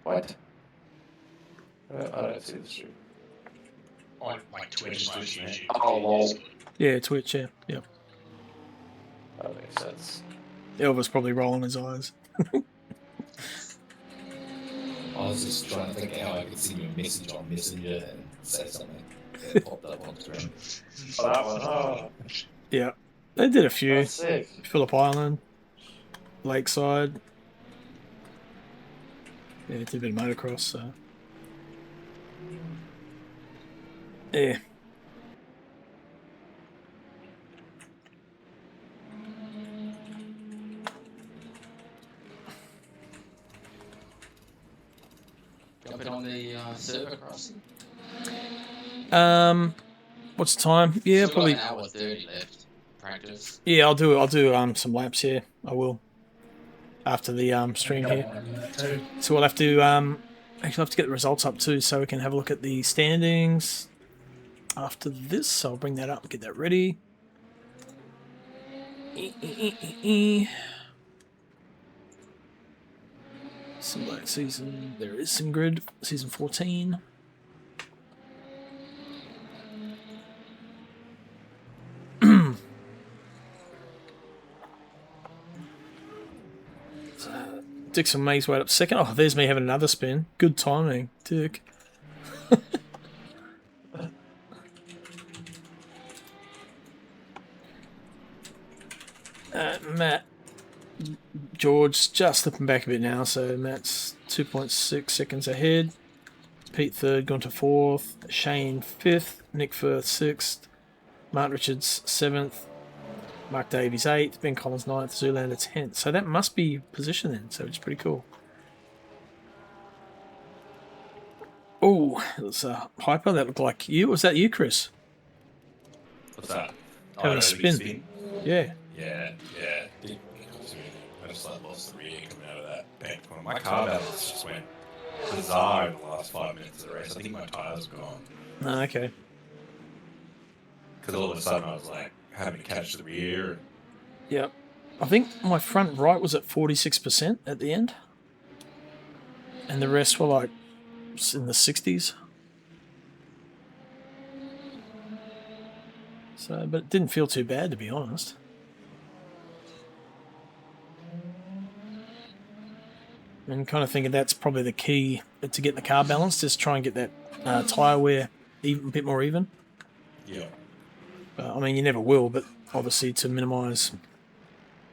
What? I don't see the stream. On like Twitch / YouTube. Oh, lol. Yeah, Twitch, yeah. Yeah. That makes sense. Elvis probably rolling his eyes. I was just trying to think how I could send you a message on Messenger and say something that popped up on screen. Oh, that one. Oh, Yeah. They did a few. that's sick. Phillip Island, Lakeside. Yeah, did a bit of motocross, so. Yeah. Jumping on the server crossing. What's the time? Yeah, Still probably. got an hour 30 left. Practice. Yeah, I'll do some laps here. I will. After the stream here. So we'll have to actually have to get the results up too, so we can have a look at the standings after this. I'll bring that up and get that ready. Select season. There is some grid. Season 14. Dixon May's way up second. Oh, there's me having another spin. Good timing, Dick. Matt, George just slipping back a bit now, so Matt's 2.6 seconds ahead. Pete third, gone to fourth. Shane fifth. Nick Firth sixth. Mark Richards seventh. Mark Davies 8th, Ben Collins 9th, Zoolander 10th. So that must be position then, so it's pretty cool. Oh, it was a Hyper. That looked like you. Was that you, Chris? What's that? Having a big spin. Yeah. Yeah. I just lost the rear coming out of that bank corner. My car balance just went bizarre in the last 5 minutes of the race. I think my tyres were gone. Oh, okay. Because all of a sudden I was like having to catch the rear. Yep. I think my front right was at 46% at the end. And the rest were like in the 60s. So, but it didn't feel too bad, to be honest. And kind of thinking that's probably the key to get the car balanced, is try and get that tyre wear a bit more even. Yeah. I mean, you never will, but obviously to minimise.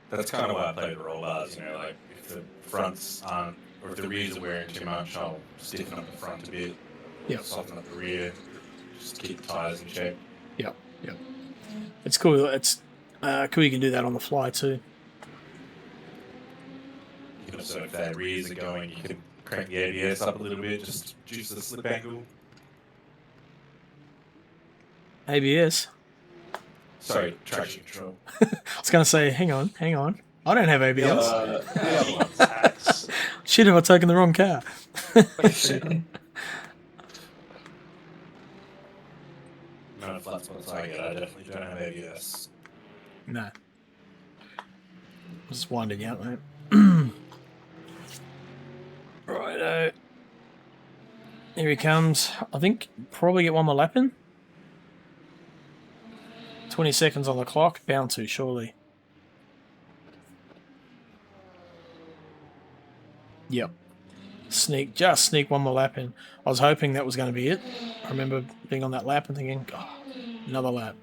That's kind of why I play the roll bars, you know, like if the fronts aren't, or if the rears are wearing too much, I'll stiffen up the front a bit, soften up the rear, just keep the tyres in shape. Yep. It's cool. It's cool you can do that on the fly too. You can also, if the rears are going, you can crank the ABS up a little bit, just reduce the slip angle. ABS. Sorry, traction control. I was going to say, hang on. I don't have ABS. Shit, have I taken the wrong car? No flat spots I get, I definitely don't have ABS. No. Just winding you out, mate. Righto. Here he comes. I think probably get one more lap in. 20 seconds on the clock. Bound to, surely. Yep. Just sneak one more lap in. I was hoping that was going to be it. I remember being on that lap and thinking, oh, another lap.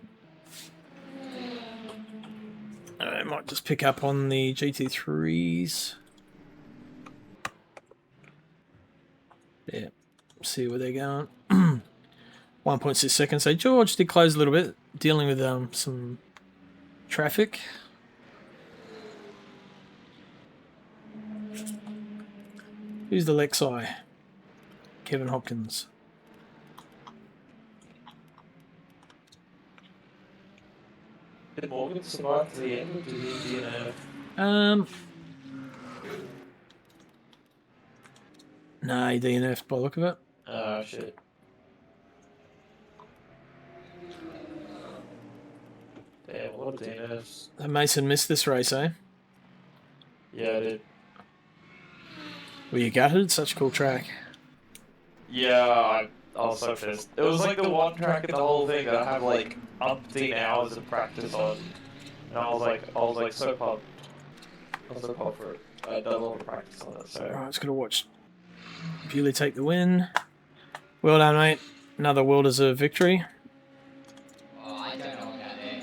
I might just pick up on the GT3s. Yeah, see where they're going. 1.6 seconds. So George did close a little bit, dealing with some traffic. Who's the Lexi? Kevin Hopkins. Did Morgan survive to the end, or did he DNF? Nah, he DNF'd by the look of it. Oh, shit. Damn, a lot of DNFs. Mason missed this race, eh? Yeah, I did. Were you gutted? Such a cool track. Yeah, I was so pissed. It was like the one track in the whole thing that I have like umpteen hours of practice on, and I was like so pumped. I was so pumped for it. I'd done a lot of practice on it, so. Alright, just gonna watch Bewley take the win. Well done, mate. Another well-deserved victory. Oh, I don't know about that.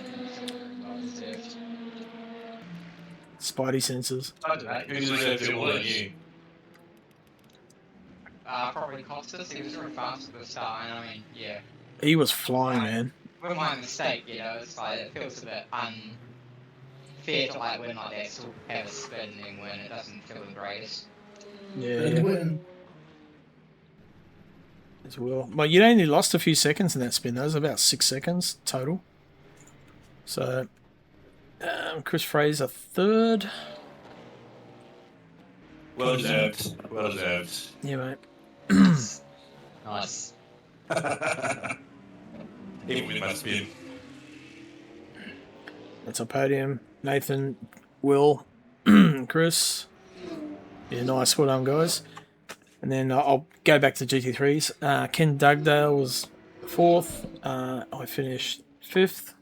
Spidey senses. I don't know. Who deserved it more than you? Probably Costas. He was very fast at the start, and I mean, yeah. He was flying, man. With my mistake, you know, it's like, it feels a bit unfair to like win like that, sort of have a spin and win. It doesn't feel the greatest. Yeah. Win. As well. Well, you only lost a few seconds in that spin. That was about 6 seconds total. So, Chris Fraser third. Well deserved. Well deserved. Yeah, mate. Nice. Even with my spin. That's our podium. Nathan, Will, Chris. Yeah, nice. Well done, guys. And then I'll go back to GT3s. Ken Dugdale was 4th. I finished 5th.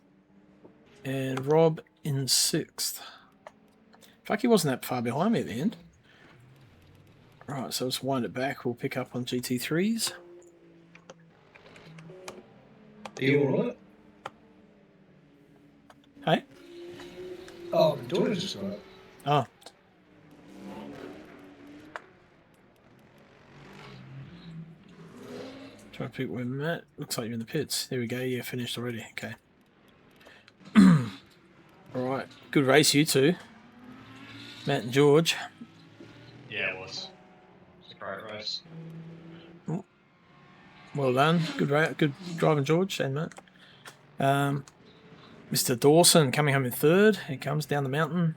And Rob in 6th. Fuck, he wasn't that far behind me at the end. Right, so let's wind it back. We'll pick up on GT3s. Are you alright? Hey? Oh, my daughter just got it. Oh. Trying to pick where Matt. Looks like you're in the pits. There we go. Yeah, finished already. Okay. Alright. Good race, you two. Matt and George. Yeah, it was. It's a great race. Well done. Good driving, George and Matt. Mr. Dawson coming home in 3rd. He comes down the mountain.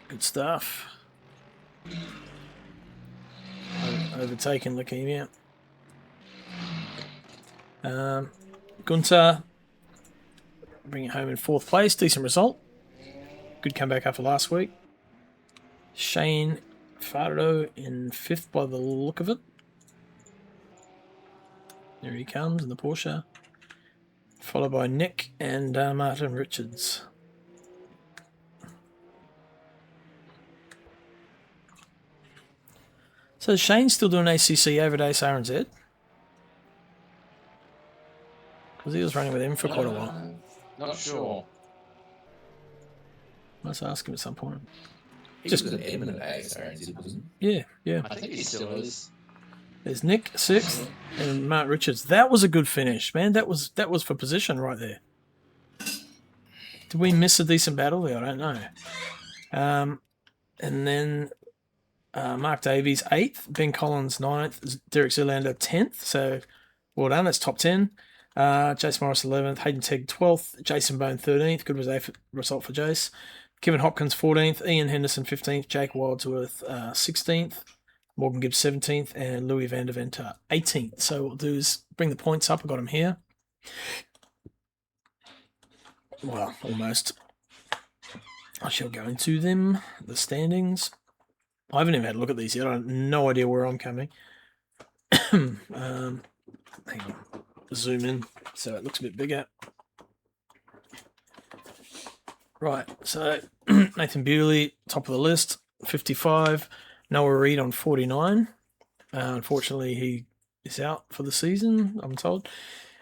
Good stuff. Overtaken Leukemia. Gunter bring it home in 4th place. Decent result. Good comeback after last week. Shane Fardo in 5th by the look of it. There he comes in the Porsche. Followed by Nick and Martin Richards. So is Shane still doing ACC over at Ace RNZ? Because he was running with him for quite a while. Not sure. Let's ask him at some point. He was an eminent Ace RNZ, wasn't Yeah, yeah. I think he still is. There's Nick 6th and Mark Richards. That was a good finish, man. That was for position right there. Did we miss a decent battle there? I don't know. And then Mark Davies 8th, Ben Collins 9th, Derek Zerlander 10th. So well done. That's top 10. Jace Morris 11th, Hayden Tegg 12th, Jason Bone 13th. Good result for Jace. Kevin Hopkins 14th, Ian Henderson 15th, Jake Wildsworth 16th, Morgan Gibbs 17th, and Louis Van der Venter 18th. So what we'll do is bring the points up. I got them here. Well, almost. I shall go into them. The standings. I haven't even had a look at these yet. I have no idea where I'm coming. Hang on. Zoom in so it looks a bit bigger. Right, so Nathan Bewley, top of the list, 55. Noah Reid on 49. Unfortunately, he is out for the season, I'm told.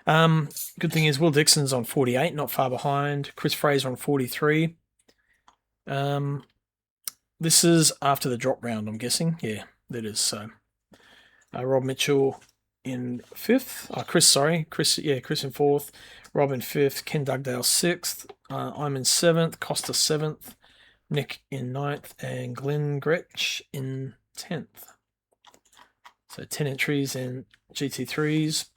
Good thing is Will Dixon's on 48, not far behind. Chris Fraser on 43. This is after the drop round, I'm guessing. Yeah, that is. So Rob Mitchell in 5th. Chris in 4th. Rob in 5th. Ken Dugdale 6th. I'm in 7th. Costa 7th. Nick in 9th. And Glenn Gretsch in 10th. So 10 entries in GT3s.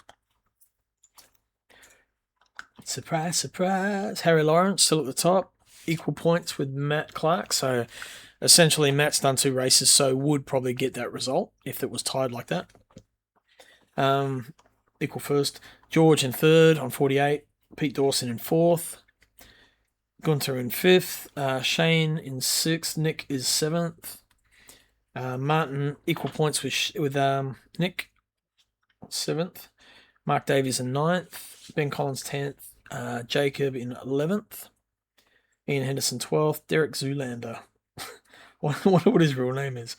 Surprise, surprise. Harry Lawrence still at the top. Equal points with Matt Clark. So essentially Matt's done 2 races, so would probably get that result if it was tied like that. Equal first. George in 3rd on 48. Pete Dawson in 4th. Gunther in 5th. Shane in 6th. Nick is 7th. Martin equal points with Nick, 7th. Mark Davies in 9th. Ben Collins 10th. Jacob in 11th. Ian Henderson 12th. Derek Zoolander. I wonder what his real name is.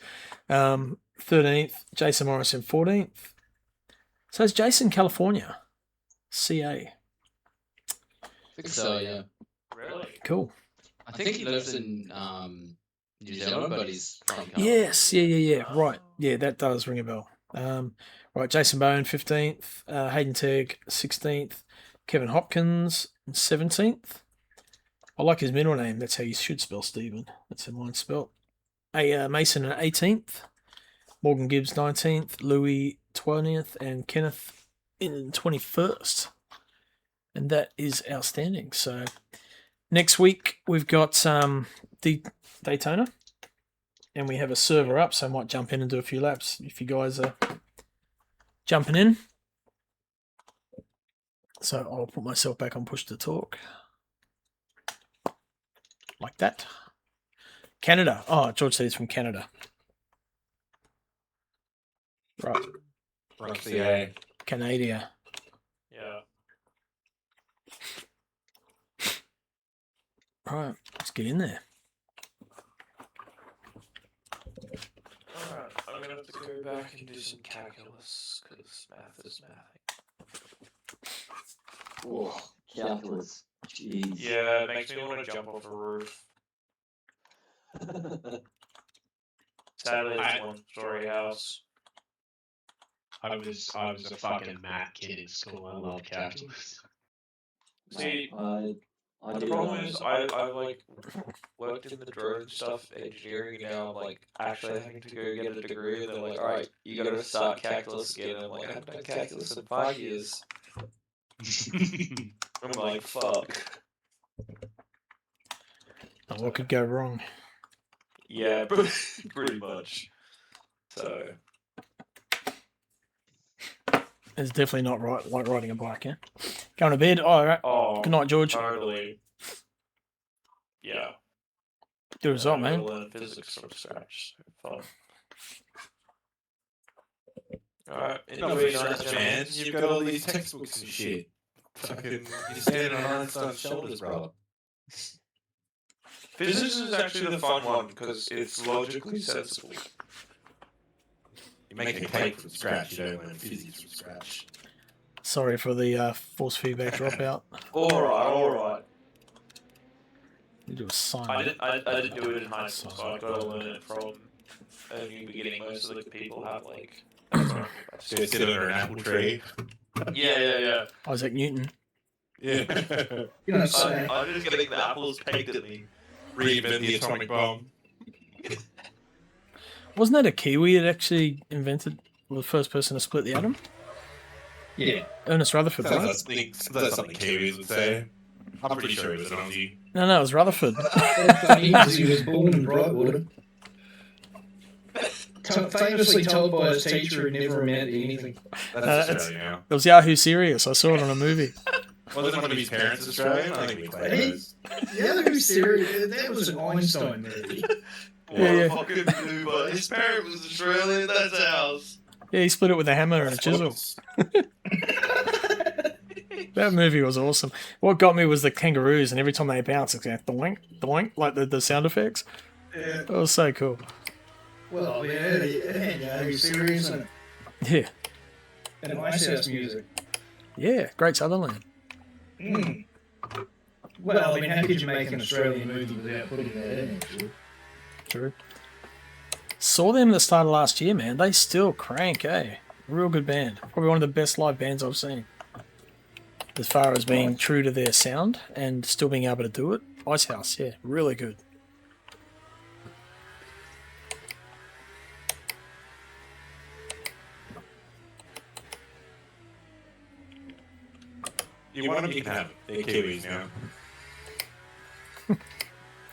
13th. Jason Morrison 14th. So it's Jason California. CA. I think so, yeah. Really? Cool. I think he lives in New Zealand, but he's from California. Yes, yeah. Right. Yeah, that does ring a bell. Right, Jason Bone, 15th. Hayden Tegg, 16th. Kevin Hopkins, 17th. I like his middle name. That's how you should spell Stephen. That's how mine's spelled. Mason, 18th. Morgan Gibbs, 19th. Louis, 20th. And Kenneth in 21st. And that is outstanding. So next week, we've got Daytona. And we have a server up, so I might jump in and do a few laps if you guys are jumping in. So I'll put myself back on push to talk. Like that. Canada. Oh, George says from Canada. Right. Roxy. Canada. Yeah. Right, let's get in there. Alright, I'm gonna have to go back and do some calculus, because math is mathing. Oh, calculus. Jeez. Yeah, it makes me want to jump off a roof. Sadly, it's a one-story house. I was a fucking math kid in school. I love calculus. See, I the problem is I like worked in the drone stuff, engineering, and now I'm like actually having to go get a degree, and they're like, alright, you gotta start calculus again. And I'm like, I haven't done calculus in 5 years. I'm like, fuck. And what could go wrong? Yeah, pretty much. So It's definitely not right like riding a bike, yeah? Going to bed? All right. Oh, good night, George. Totally. Yeah. Good result, man. Learn physics from scratch. So fun. Alright, Not very nice, man. You've got all these textbooks and shit. Fucking, you're standing on Einstein's shoulders, bro. Physics is actually the fun one because it's logically sensible. You make a cake from scratch, you don't learn physics from scratch. Sorry for the force feedback dropout. Alright. You do a sign. I didn't do it in high school, so I gotta learn it from a new beginning. Most of the people have like. So sit under an apple tree. Yeah. Isaac Newton. Yeah. You know, I'm just getting the apples pegged at me. Reinvent the atomic bomb. Wasn't that a Kiwi that actually invented, was the first person to split the atom? yeah. Ernest Rutherford, right? That's something Kiwis would say. I'm pretty sure he was an Aussie. No, it was Rutherford. He was born in Brightwater. Famously told by his teacher it never amounted to anything. That's Australia now. It was Yahoo Serious. I saw it on a movie. Wasn't one of his parents Australian? I think we played those. Yahoo Serious, that was an Einstein movie. Yeah. Fucking Uber. His parent was Australian, that's ours. Yeah, he split it with a hammer and a chisel. That movie was awesome. What got me was the kangaroos, and every time they bounce, it's like doink, doink, like the sound effects. Yeah. It was so cool. Well, yeah, Yahoo Serious, and Yeah. And Icehouse music. Yeah, great Sutherland. Mm. Well, I mean, how could you make an Australian movie without putting that in, actually? True. Saw them at the start of last year, man. They still crank, eh? Real good band. Probably one of the best live bands I've seen. As far as being true to their sound and still being able to do it. Icehouse, yeah, really good. You want them, you can have it. They're Kiwis now.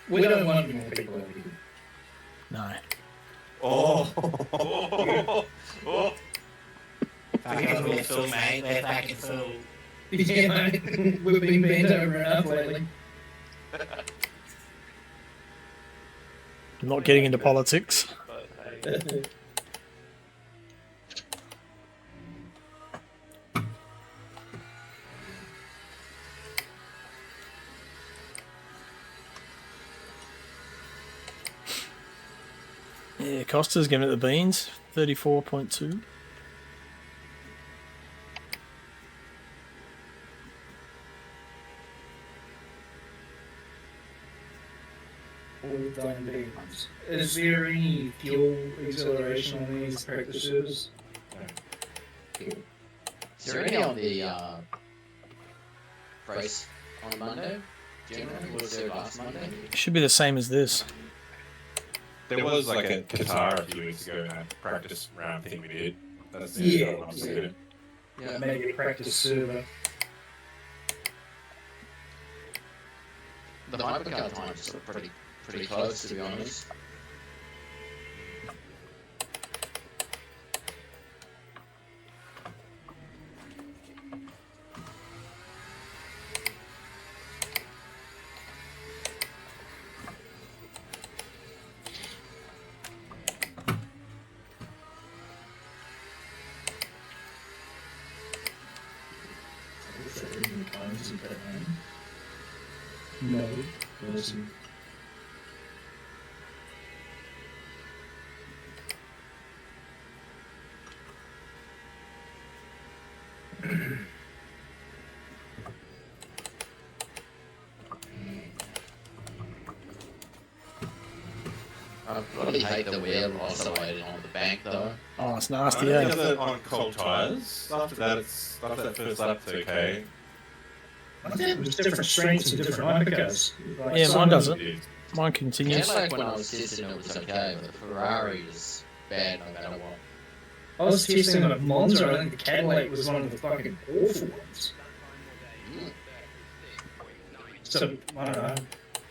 We don't want any more people over here. No. Oh. Back in full, mate. We're back in full. Yeah, mate. We've been bent over enough lately. Not getting into politics. Yeah, Costa's giving it the beans. 34.2. All done beans. Is there any fuel acceleration on these practice servers? Is there any on the race on Monday? Generally, was there last Monday? Should be the same as this. There was like a Qatar a few weeks ago, a practice round thing we did. That's the Yeah, other one I've seen. Yeah, maybe a practice server. The hypercar times are pretty close, to be honest. No, awesome. I really hate the wheel oscillating on the bank, though. Oh, it's nasty, eh? On cold tyres. After that first lap, it's okay. I think it was different strengths and different hypercars. Like Yeah, mine doesn't. Yeah. Mine continues. Yeah, like when I was testing it was okay, but the Ferrari is bad no matter what. I was testing it at Monza. I think the Cadillac was one of the fucking awful ones. So, I don't know.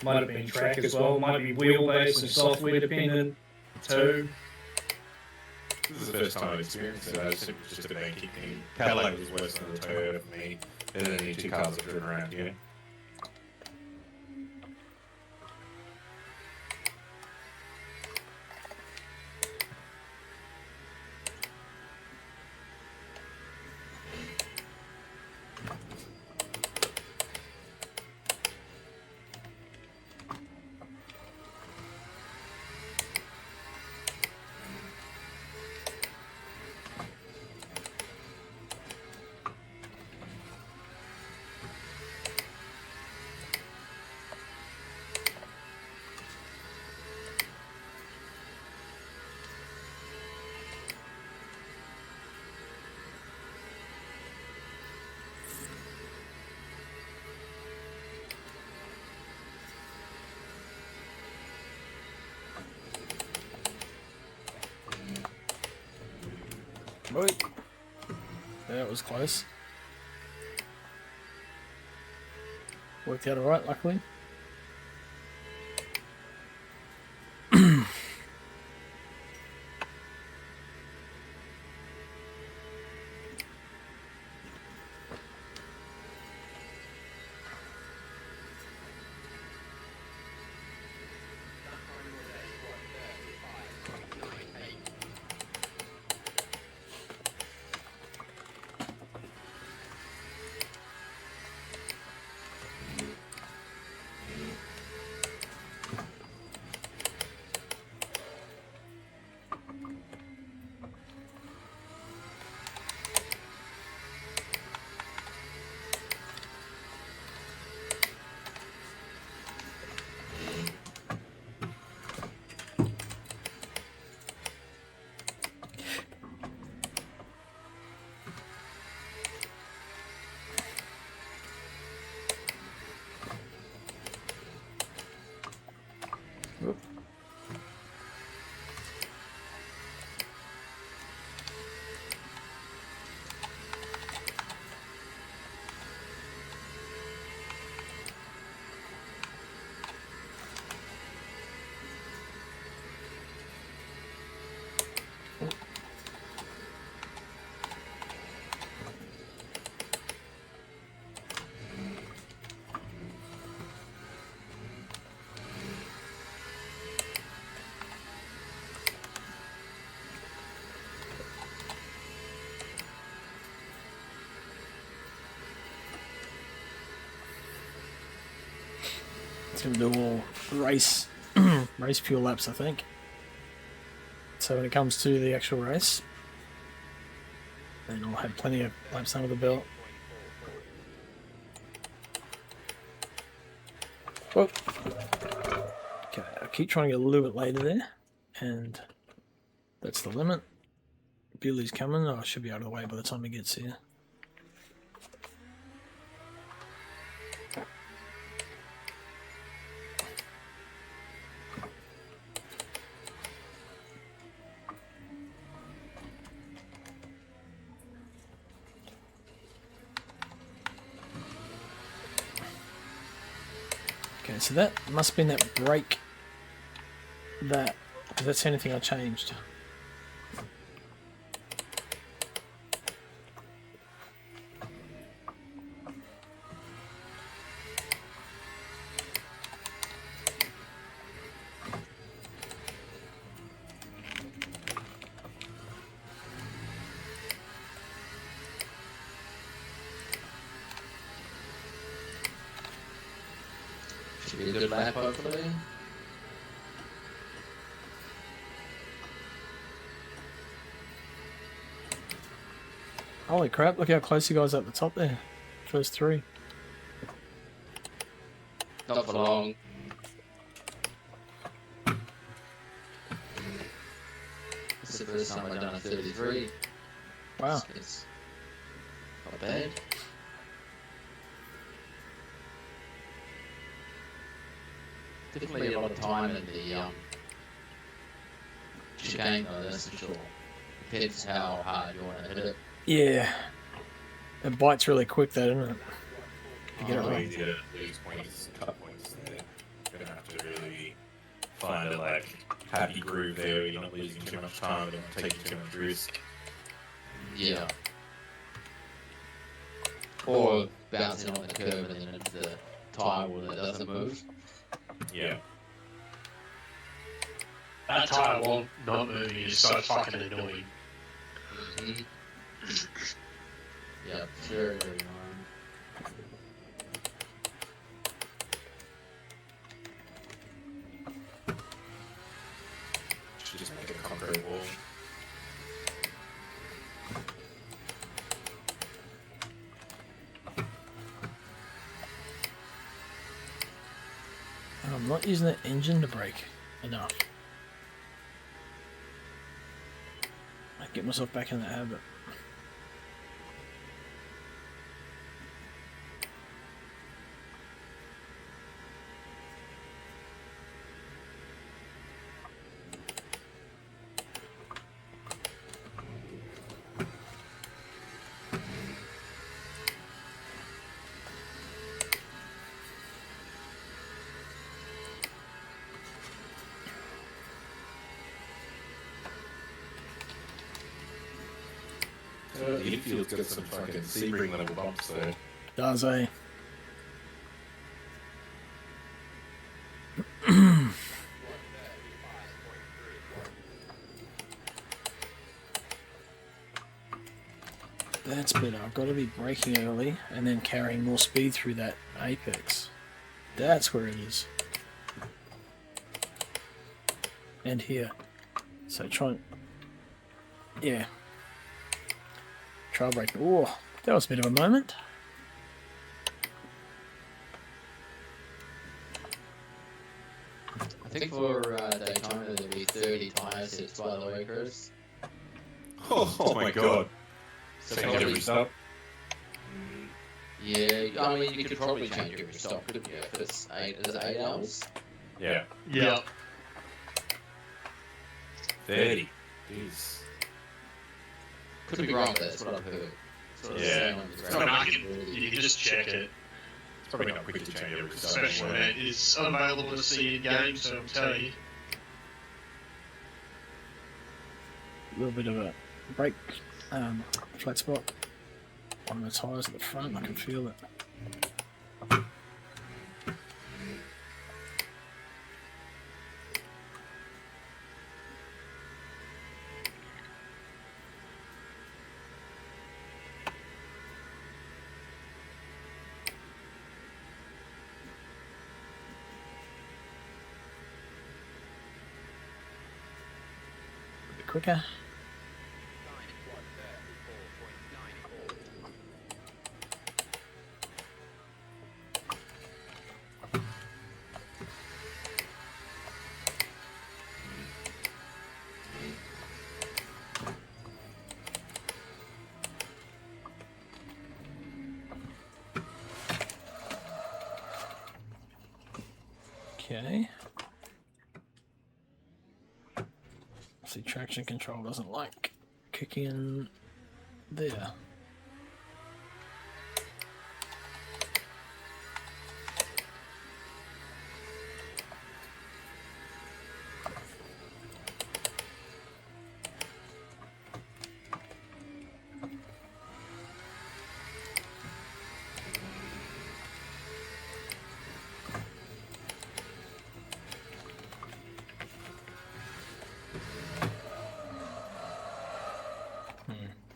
Might have been track as well. Might be wheelbase and software dependent too. This is the first time I've experienced it. I just think it was just a banking thing. Cadillac was worse than the Toyota for me. They're the only two cars I've driven around here. Wait. That was close. Worked out alright, luckily. It's going to do all race fuel laps, I think. So when it comes to the actual race, then I'll have plenty of laps under the belt. Whoa. Okay, I keep trying to get a little bit later there, and that's the limit. Billy's coming. Oh, I should be out of the way by the time he gets here. Okay, so that must have been that brake. Because that's the only thing I changed. Should be a good lap, hopefully. Holy crap, look how close you guys are at the top there. First three. Not for long. This is the first time I've done a 33. Wow. It's not bad. Definitely a lot of time in the chicane though, that's for sure. Depends how hard you want to hit it. Yeah. It bites really quick though, doesn't it? You get it right. Easy to lose points, cut points there. You're gonna have to really find a happy groove there where you're not losing too much time and not taking too much risk. Yeah. Or bouncing on the curve and then into the tyre wall that doesn't move. Yeah. That tyre wall not moving is so fucking annoying. Mm-hmm. Yeah, very, very annoying. Should just make a concrete wall. I'm not using the engine to brake enough. I get myself back in that habit. The infield's got some fucking Sebring level bumps there. Does eh? That's better. I've got to be braking early and then carrying more speed through that apex. That's where it is. And here. So try and... Yeah. Trail brake. Oh, that was a bit of a moment. I think for Daytona there'll be 30 tyre sets by the way, Chris. Oh my god. So Change probably, every stop. yeah, I mean you could probably change every stop, couldn't you? If it's 8 hours. Yeah. Yeah. 30. Jeez. Could be wrong, but that's what I've heard. Sort of Yeah. saying on the It's ground. not, you can just check it. It's probably not quick to change every stop. Especially when it is available to see in game, so I'll tell you. A little bit of a brake flat spot on the tyres at the front. I can feel it. quicker. Okay. See, traction control doesn't like kicking in there.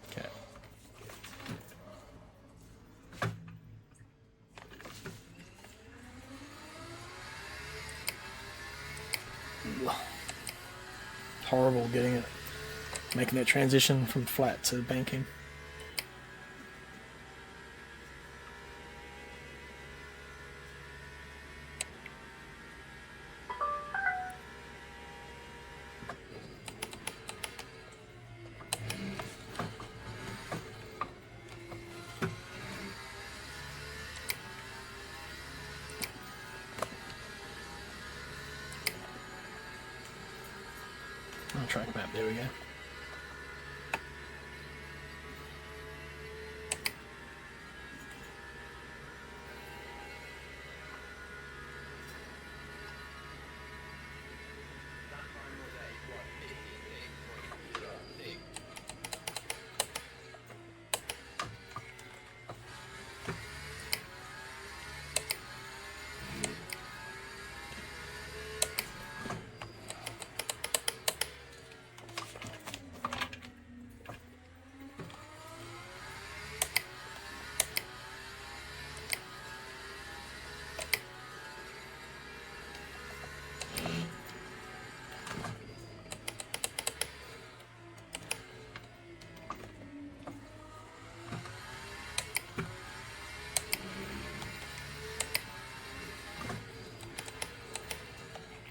Okay. Horrible making that transition from flat to banking. Track map, there we go.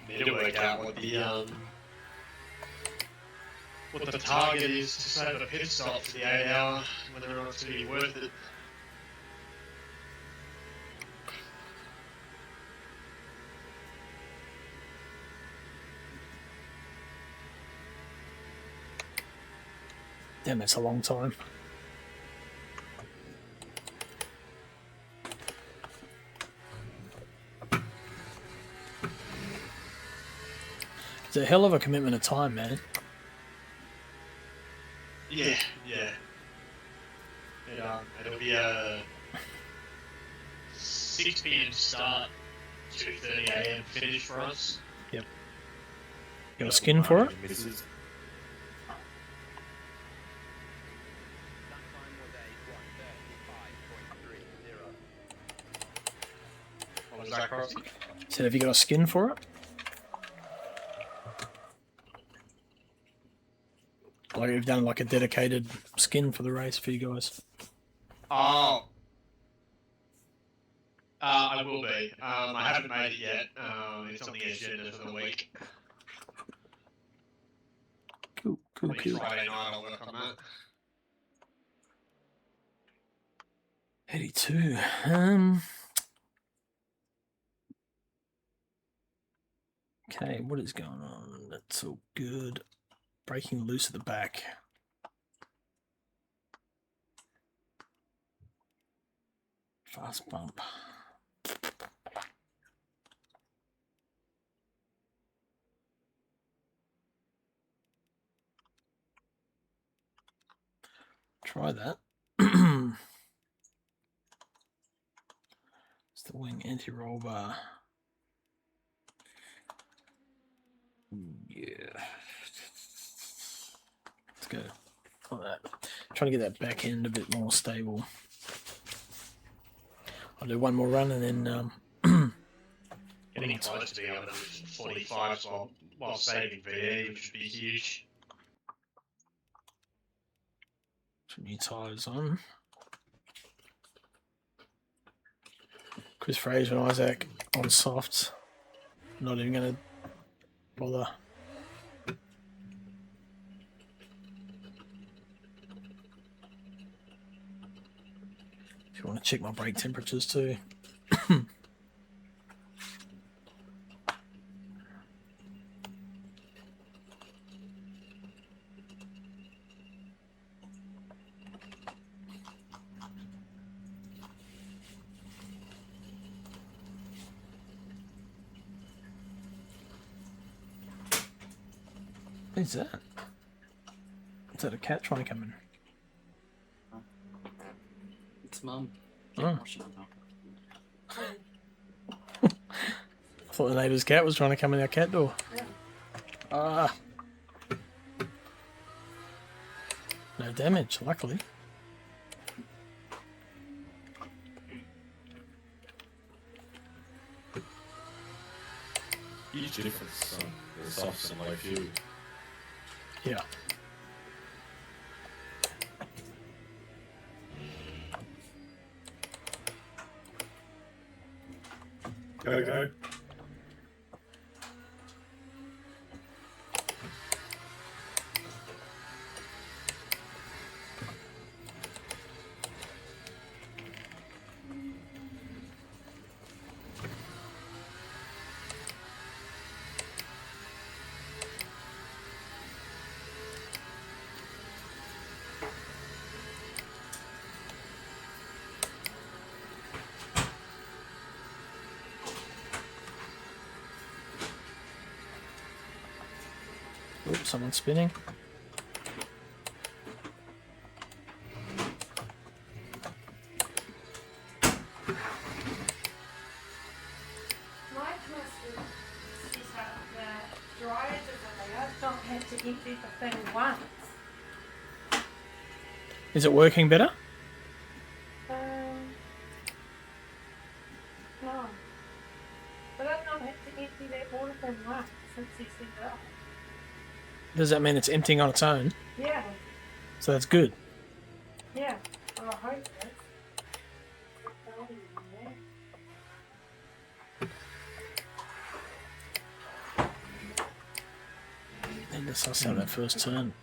Need to work out what the target is to save a pit stop for the 8 hour, whether or not it's going to be worth it. Damn, that's a long time. It's a hell of a commitment of time, man. Yeah. It'll be a 6 p.m. start, 2:30 a.m. finish for us. Yep. Got a skin for it? What was that, Crossy? Said, have you got a skin for it? Like you've done like a dedicated skin for the race for you guys. Oh. I will be. I haven't made it yet. It's on the agenda for the week. Cool. Friday night I'll work on that. 82. Okay, what is going on? That's all good. Breaking loose at the back. Fast bump. Try that. It's the wing anti-roll bar. Yeah. Let's go like that. Trying to get that back end a bit more stable. I'll do one more run and then Getting close to being able to lift 45s while saving VE, which would be huge. Put new tyres on. Chris Fraser and Isaac on softs. Not even going to bother. If you want to check my brake temperatures too. What is that? Is that a cat trying to come in? It's Mum. Oh. I thought the neighbour's cat was trying to come in our cat door. Ah. No damage, luckily. Huge difference on the softs and low fuel. Yeah. Go. Oops, someone's spinning. Mike must have set up the dryers over there. Don't have to empty the thing once. Is it working better? No. But I've not had to empty that water thing once since he set it up. Does that mean it's emptying on its own? Yeah, So that's good. yeah. Well, I hope so. Need to suss out that first turn.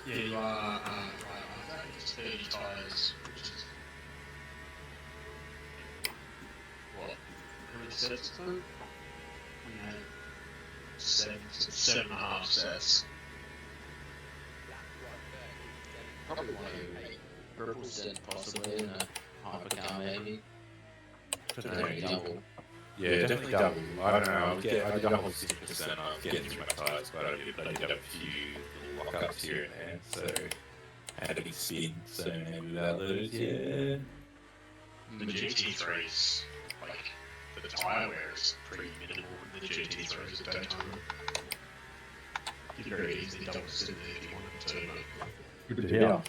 Yeah, you are right on that. It's 30 tyres, which is what? How many sets of them? We had 7.5 sets. Probably want to make purple set possibly in a hypercar maybe. Maybe double. Yeah, definitely double. I don't know. I did a whole 6%. I was getting through my tyres, but I did have a few little lockups here and there, so I had a big spin. So maybe without those, yeah. The GT3s, like, the tyre wear is pretty minimal in the GT3s at Daytona. You could very easily double sit in there if you wanted to, but... Good to hear.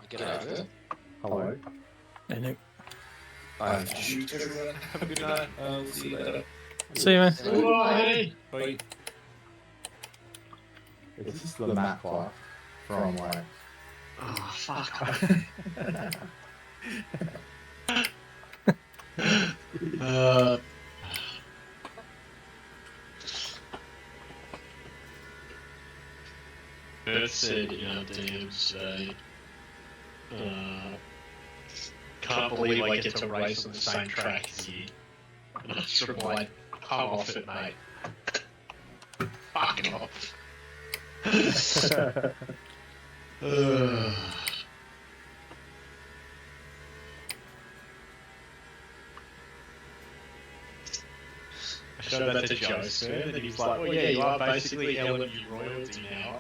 Get out of it. Hello. Hey, Nick. Shoot everyone. Have a good night. I'll see you later. See you, man. Bye! Bye. Is this the map life from like... Oh, fuck. said in our DMs today, can't believe I get to race on the same track as you. And I just replied, I'm off it, mate. Fucking off. I showed that to Joseph, and he's like, well, yeah, you are basically LMU royalty now.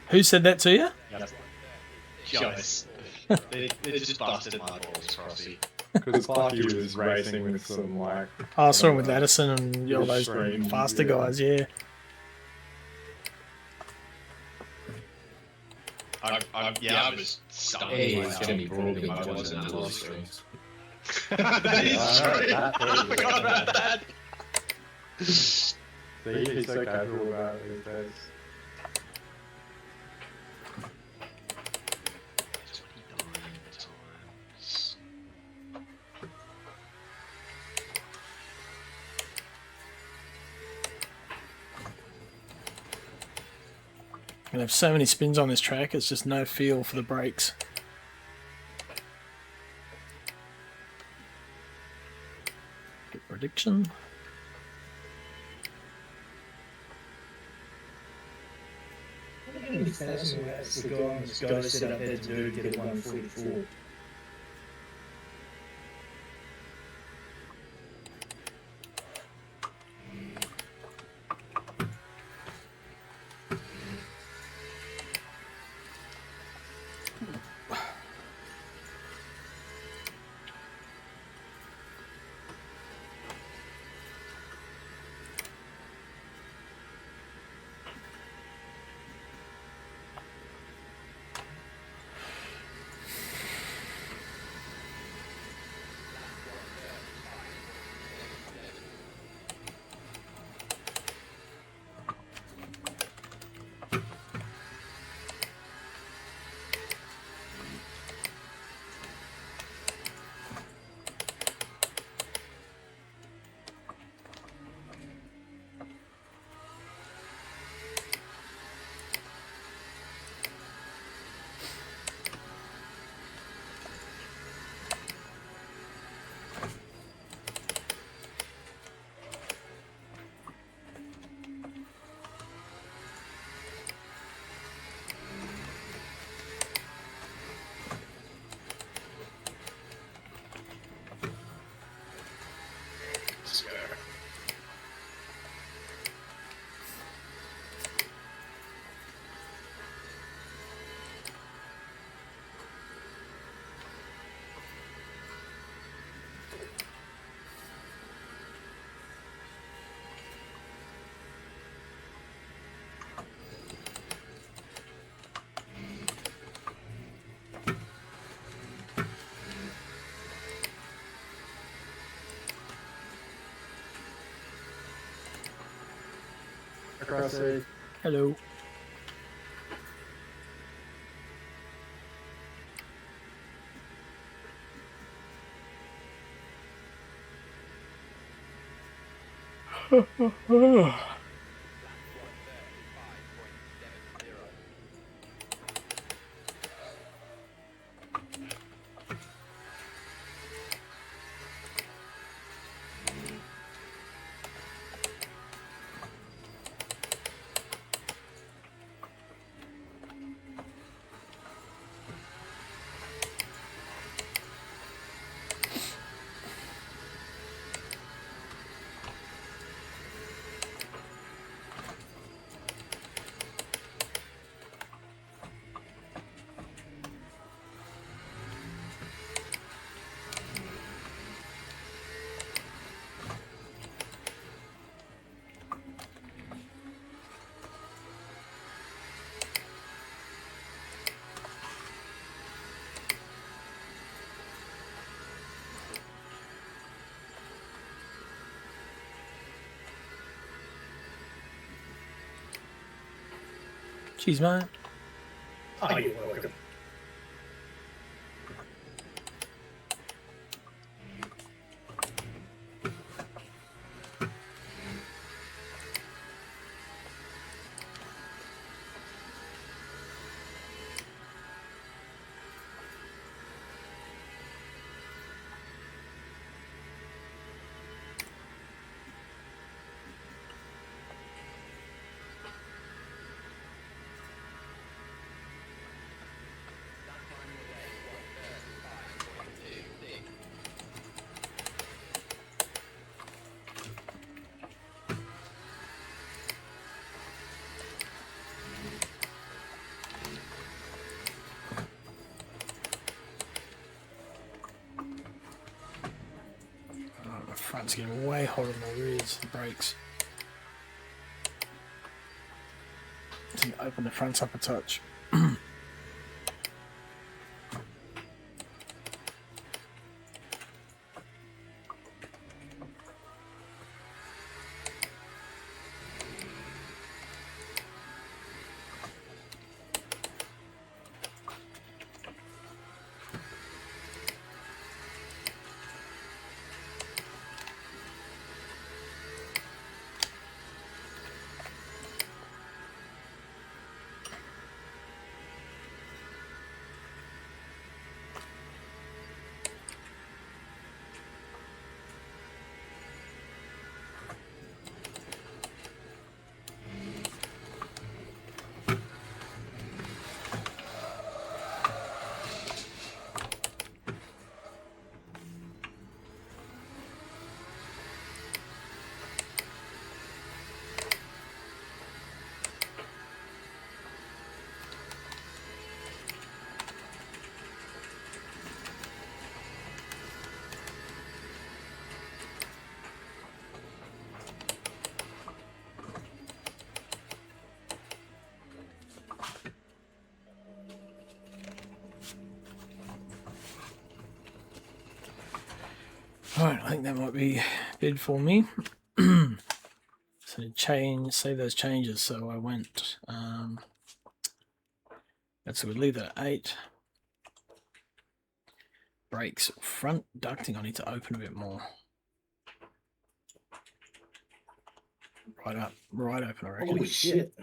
Who said that to you? Joseph. They just busted my balls, Crossy. Because Clarky was racing with some, like... I saw him with Addison and all those faster guys, yeah. I was stunned. Hey, it's Jimmy Brogan watching the live streams. That is true. I forgot about that. He's so casual about it these days. And have so many spins on this track, it's just no feel for the brakes. Good prediction. It's fascinating what the guy on this guy set up there to do to get a 144. Hello. Cheers, mate. Oh, you're welcome. It's getting way hot on the rears, the brakes. So open the fronts up a touch. Alright, I think that might be bid for me. So change, save those changes. So I went, that's we'll leave that at 8. Brakes, front ducting, I need to open a bit more. Right up, right open, I reckon. Holy shit.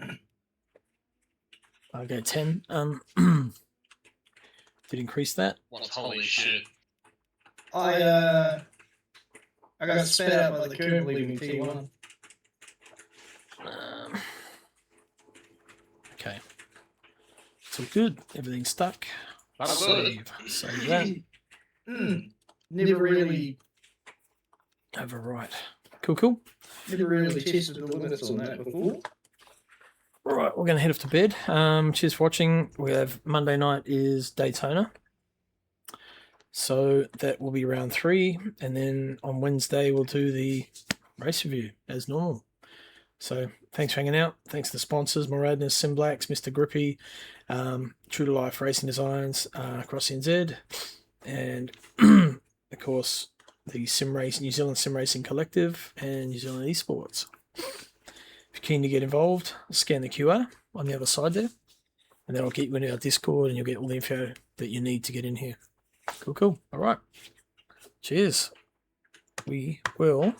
I'll go 10. Did increase that? What's holy shit? I got spat out by the curb leaving T1. Okay. So good. Everything's stuck. That's Save that. Never really Overwrite. Cool. never really tested the limits on that before. Alright, we're going to head off to bed. Cheers for watching. We have Monday night is Daytona. So that will be round 3. And then on Wednesday, we'll do the race review as normal. So thanks for hanging out. Thanks to the sponsors, Moradness, Simblacks, Mr. Grippy, True to Life Racing Designs, across NZ. And, of course, the New Zealand Sim Racing Collective and New Zealand Esports. If you're keen to get involved, scan the QR on the other side there. And then I'll get you into our Discord and you'll get all the info that you need to get in here. Cool. All right. Cheers. We will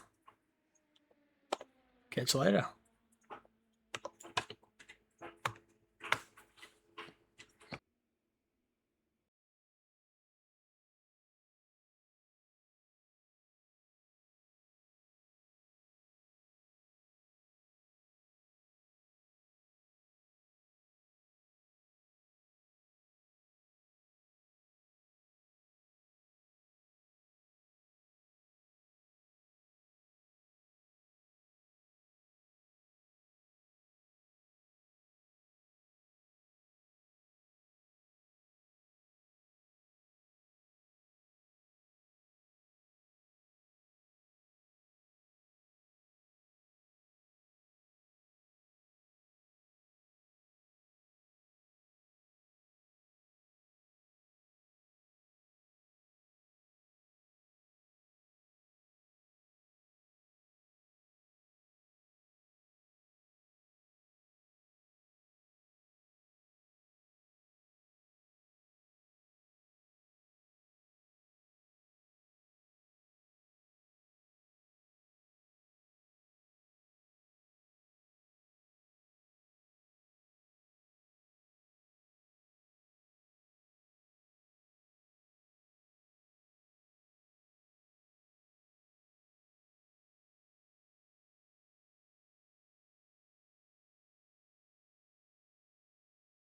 catch you later.